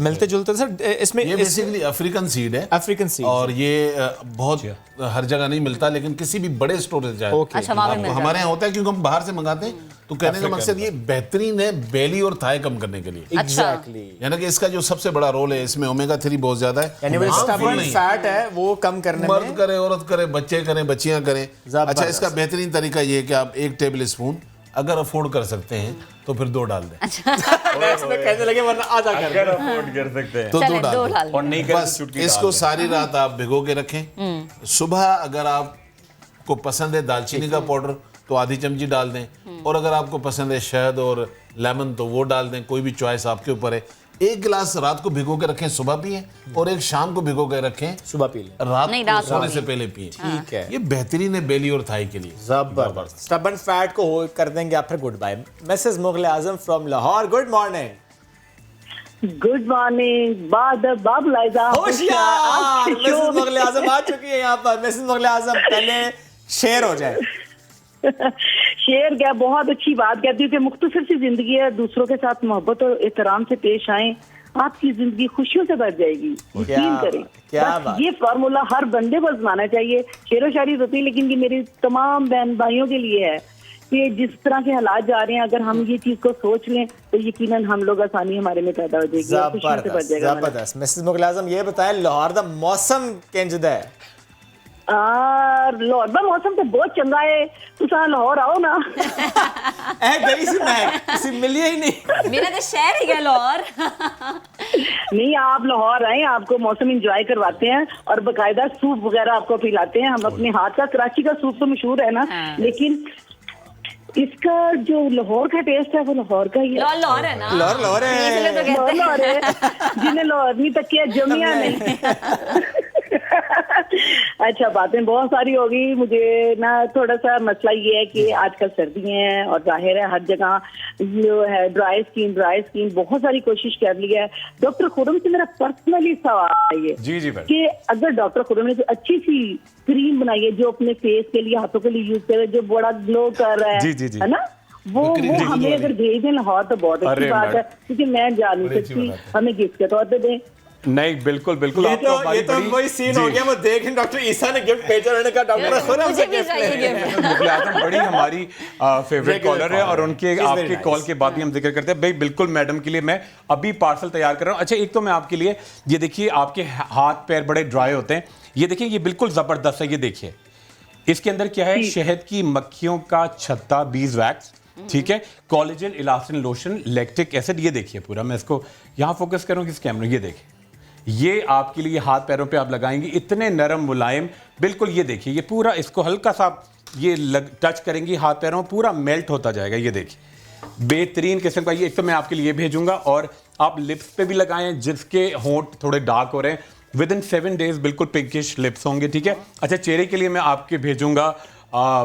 मिलते जुलते सर इसमें। ये बेसिकली अफ्रीकन सीड है, अफ्रीकन सीड, और ये बहुत हर जगह नहीं मिलता लेकिन किसी भी बड़े स्टोरेज जाए हमारे यहाँ होता है क्योंकि हम बाहर से मंगाते हैं। तो कहने का मकसद ये बेहतरीन है बेली और थाई कम करने के लिए। एग्जैक्टली, यानी कि इसका जो सबसे बड़ा रोल है इसमें ओमेगा 3 बहुत ज्यादा है, यानी वो स्टबर्न फैट है वो कम करने में। मर्द करे, औरत करे, बच्चे करें, बच्चियां करें। अच्छा, इसका बेहतरीन तरीका ये है कि आप 1 टेबल स्पून अगर अफोर्ड कर सकते हैं तो फिर 2 डाल दें। कहने लगे वरना आधा अगर अफोर्ड कर सकते हैं तो 2 डाल दें और नहीं बस। इसको सारी रात आप भिगो के रखें। सुबह अगर आपको पसंद है दालचीनी का पाउडर तो आधी चमची डाल दें, और अगर आपको पसंद है शहद और लेमन तो वो डाल दें, कोई भी चॉइस आपके ऊपर है। 1 गिलास रात को भिगो के रखें, सुबह पिए, और 1 शाम को भिगो के रखें, सुबह पी लें, रात को सोने से पहले पिए। ठीक है, ये बेहतरीन है बेली और थाई के लिए। जबरदस्त। स्टबर्न फैट को हो कर देंगे आप, फिर good bye. Mrs Mughal Azam from Lahore, good morning. Good morning बाबलाइजा। होशियार, मिसेस मुगल आजम आ चुकी है यहाँ पर। मिसेस मुगल आजम पहले शेर हो जाए। शेर क्या, बहुत अच्छी बात कहती हूँ कि मुख्तसर सी जिंदगी है, दूसरों के साथ मोहब्बत और एहतराम से पेश आए, आपकी जिंदगी खुशियों से भर जाएगी। यकीन करें, क्या बात। ये फार्मूला हर बंदे को आजमाना चाहिए। शेरो शायरी होती है लेकिन ये मेरे तमाम बहन भाइयों के लिए है कि जिस तरह के हालात जा रहे हैं, अगर हम ये चीज को सोच लें तो यकीनन हम लोग आसानी हमारे में पैदा हो जाएगी, खुशियों से भर जाएगा। जबरदस्त। मिसेस मुगल आजम ये बताएं लाहौर दा मौसम किंज दा है? लाहौर का मौसम तो बहुत चंगा है, तुसा लाहौर आओ ना। गई सी मैं किसी मिली ही नहीं, मेरा तो शहर ही है लाहौर। नहीं, आप लाहौर आए, आपको मौसम एंजॉय करवाते हैं और बकायदा सूप वगैरह आपको पिलाते हैं। हम अपने हाथ का, कराची का सूप तो मशहूर है ना, लेकिन इसका जो लाहौर का टेस्ट है वो लाहौर का ही है। लाहौर है ना, लाहौर है, इसलिए तो कहते हैं। लाहौर है, जिन्हें लाहौर नहीं तक किया जमिया नहीं। अच्छा, बातें बहुत सारी होगी। मुझे ना थोड़ा सा मसला ये है कि आजकल सर्दी है और जाहिर है हर जगह जो है ड्राई स्किन बहुत सारी कोशिश कर ली है। डॉक्टर खुरम से मेरा पर्सनली सवाल है ये जी कि अगर डॉक्टर खुरम ने अच्छी सी क्रीम बनाई है जो अपने फेस के लिए, हाथों के लिए यूज करे, जो बड़ा ग्लो कर रहा है ना, वो हमें अगर भेज दें लाहौर तो बहुत अच्छी बात है, क्योंकि मैं जा नहीं सकती, हमें गिफ्ट के तौर पे दें। नहीं, बिल्कुल बिल्कुल। ये तो वही सीन हो गया, वो देखें डॉक्टर ईसा ने गिफ्ट भेजा, उन्होंने कहा डॉक्टर खुरम से गिफ्ट मुगल आजम बड़ी हमारी फेवरेट कॉलर है और उनके आपके कॉल के बाद भी हम जिक्र करते हैं। भाई बिल्कुल मैडम के लिए मैं अभी पार्सल तैयार कर रहा हूँ। अच्छा, एक तो मैं आपके लिए ये देखिए, आपके हाथ पैर बड़े ड्राई होते हैं, ये देखिए ये बिल्कुल जबरदस्त है। ये देखिए इसके अंदर क्या है, शहद की मक्खियों का छत्ता, बीज वैक्स, ठीक है, collagen, elastin lotion, lactic acid. ये देखिए पूरा, मैं इसको यहाँ फोकस करूँ किस कैमरे, ये देखिए, ये आपके लिए हाथ पैरों पे आप लगाएंगे, इतने नरम मुलायम बिल्कुल। ये देखिए, ये पूरा इसको हल्का सा ये टच करेंगी हाथ पैरों, पूरा मेल्ट होता जाएगा। ये देखिए बेहतरीन किस्म का। ये एक तो मैं आपके लिए भेजूंगा, और आप लिप्स पे भी लगाएं जिसके होंठ थोड़े डार्क हो रहे हैं, विद इन 7 डेज बिल्कुल पिंकिश लिप्स होंगे, ठीक है। अच्छा, चेहरे के लिए मैं आपके भेजूंगा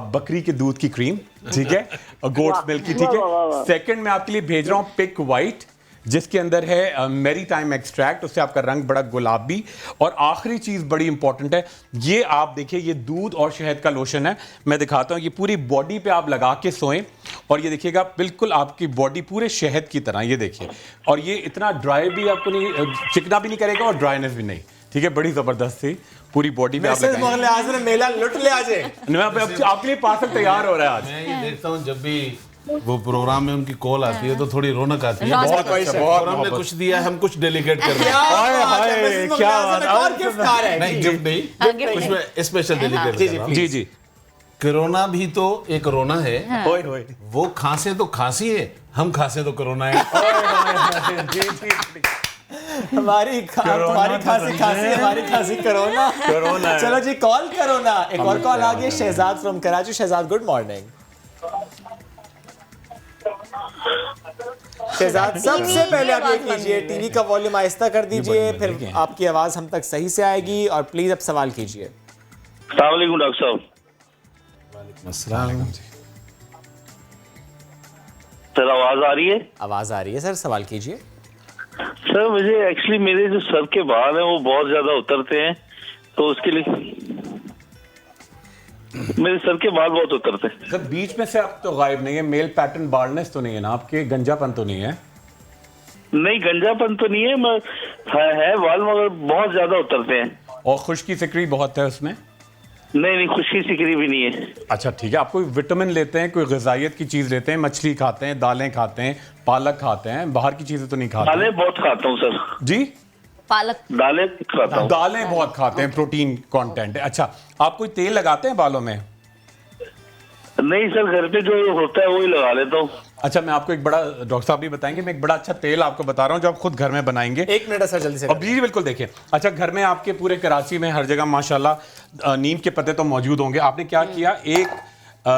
बकरी के दूध की क्रीम, ठीक है, गोट्स मिल्क की, ठीक है। सेकंड मैं आपके लिए भेज रहा हूँ पिक वाइट, जिसके अंदर है मेरी टाइम एक्सट्रैक्ट, उससे आपका रंग बड़ा गुलाबी। और आखिरी चीज बड़ी इंपॉर्टेंट है, ये आप देखिए, ये दूध और शहद का लोशन है, मैं दिखाता हूं। ये पूरी बॉडी पे आप लगा के सोएं, और ये देखिएगा बिल्कुल आपकी बॉडी पूरे शहद की तरह, ये देखिए। और ये इतना ड्राई भी आपको नहीं, चिकना भी नहीं करेगा और ड्राइनेस भी नहीं, ठीक है। बड़ी जबरदस्त थी पूरी बॉडी पे आप लगाएंगे। आज ने मेला लुट ले, आज आपके लिए पार्सल तैयार हो रहा है। आज मैं ये देखता हूँ जब भी वो प्रोग्राम में उनकी कॉल आती है तो थोड़ी रौनक आती है। बहुत और हमने कुछ दिया, हम कुछ डेलीकेट कर रहे हैं। क्या नहीं, गिफ्ट नहीं, कुछ स्पेशल डेलीकेट कर रहा हूं। जी जी। कोरोना भी तो एक रोना है, वो खांसे तो खांसी है, हम खांसे तो कोरोना है। तुम्हारी खांसी हमारी खांसी कोरोना है। चलो जी, कॉल करो ना। एक और कॉल आ गई, Shahzad from Karachi. Shahzad, good morning. Shahzad, सबसे पहले आप ये कीजिए, टीवी का वॉल्यूम आहिस्ता कर दीजिए, फिर आपकी आवाज हम तक सही से आएगी। और प्लीज अब सवाल कीजिए। अस्सलाम वालेकुम डॉक्टर साहब। सर आवाज आ रही है? आवाज आ रही है सर, सवाल कीजिए। सर मुझे एक्चुअली मेरे जो सर के बाल हैं वो बहुत ज्यादा उतरते हैं, तो उसके लिए मेरे सर के बाल बहुत उतरते हैं। सर बीच में से आप तो गायब नहीं है, मेल पैटर्न बाल्डनेस तो नहीं है ना आपके, गंजापन तो नहीं है? नहीं गंजापन तो नहीं है, है बाल मगर बहुत ज्यादा उतरते हैं। और खुश्की सिकरी बहुत है उसमें? नहीं खुश्की सिकरी भी नहीं है। अच्छा ठीक है। आप कोई विटामिन लेते हैं, कोई ग़िज़ाइयत की चीज लेते हैं? मछली खाते हैं, दालें खाते हैं, पालक खाते हैं, बाहर की चीजें तो नहीं खाते? दालें बहुत खाता हूँ सर जी। पालक, दालें खाता हूँ। दालें बहुत खाते हैं, प्रोटीन कंटेंट है। अच्छा, आप कोई तेल लगाते हैं बालों में? नहीं सर, घर पे जो होता है वही लगा लेता हूँ। अच्छा, मैं आपको एक बड़ा, डॉक्टर साहब भी बताएंगे, मैं एक बड़ा अच्छा तेल आपको बता रहा हूँ जो आप खुद घर में बनाएंगे। एक मिनट सर, जल्दी से। अब जी बिल्कुल देखिए। अच्छा, घर में आपके पूरे कराची में हर जगह माशाल्लाह नीम के पत्ते तो मौजूद होंगे। आपने क्या किया, 1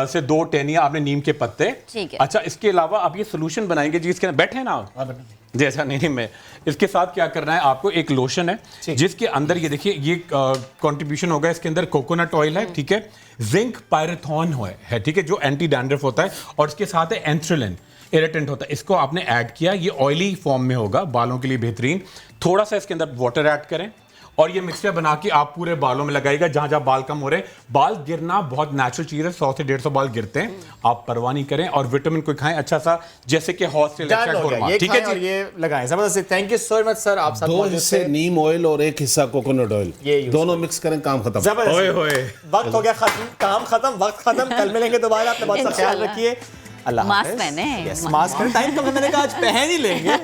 से 2 टहनियां आपने नीम के पत्ते। ठीक है। अच्छा, इसके अलावा आप ये सोल्यूशन बनाएंगे जी, इसके बैठे ना आप जी। अच्छा नहीं, मैं इसके साथ क्या करना है आपको, एक लोशन है जिसके अंदर ये देखिए, ये कंट्रीब्यूशन होगा, इसके अंदर कोकोनट ऑयल है, ठीक है, जिंक पायरेथॉन है, ठीक है, जो एंटी डैंड्रफ होता है, और इसके साथ है एंथ्रेलिन, इरिटेंट होता है। इसको आपने ऐड किया, ये ऑयली फॉर्म में होगा, बालों के लिए बेहतरीन। थोड़ा सा इसके अंदर वाटर ऐड करें और ये मिक्सचर बना के आप पूरे बालों में लगाइएगा, जहां जहां बाल कम हो रहे हैं। बाल गिरना बहुत नेचुरल चीज है, 100 से 150 बाल गिरते हैं, आप परवाह नहीं करें। और विटामिन को खाएं अच्छा सा, जैसे कि हॉर्स ठीक है जी, ये लगाएं। जबरदस्त, thank you so much sir. आप साथ 2 हिस्से नीम ऑयल और 1 हिस्सा कोकोनट ऑयल, दोनों मिक्स करें, काम खत्म। जबरदस्त, वक्त हो गया खत्म, काम खत्म, वक्त खत्म। कल मिलेंगे दोबारा, अपने बहुत सा ख्याल रखिए। अल्लाह हाफ़िज़। मास्क पहने, मास्क टाइम तो मैंने कहा आज पहन ही लेंगे।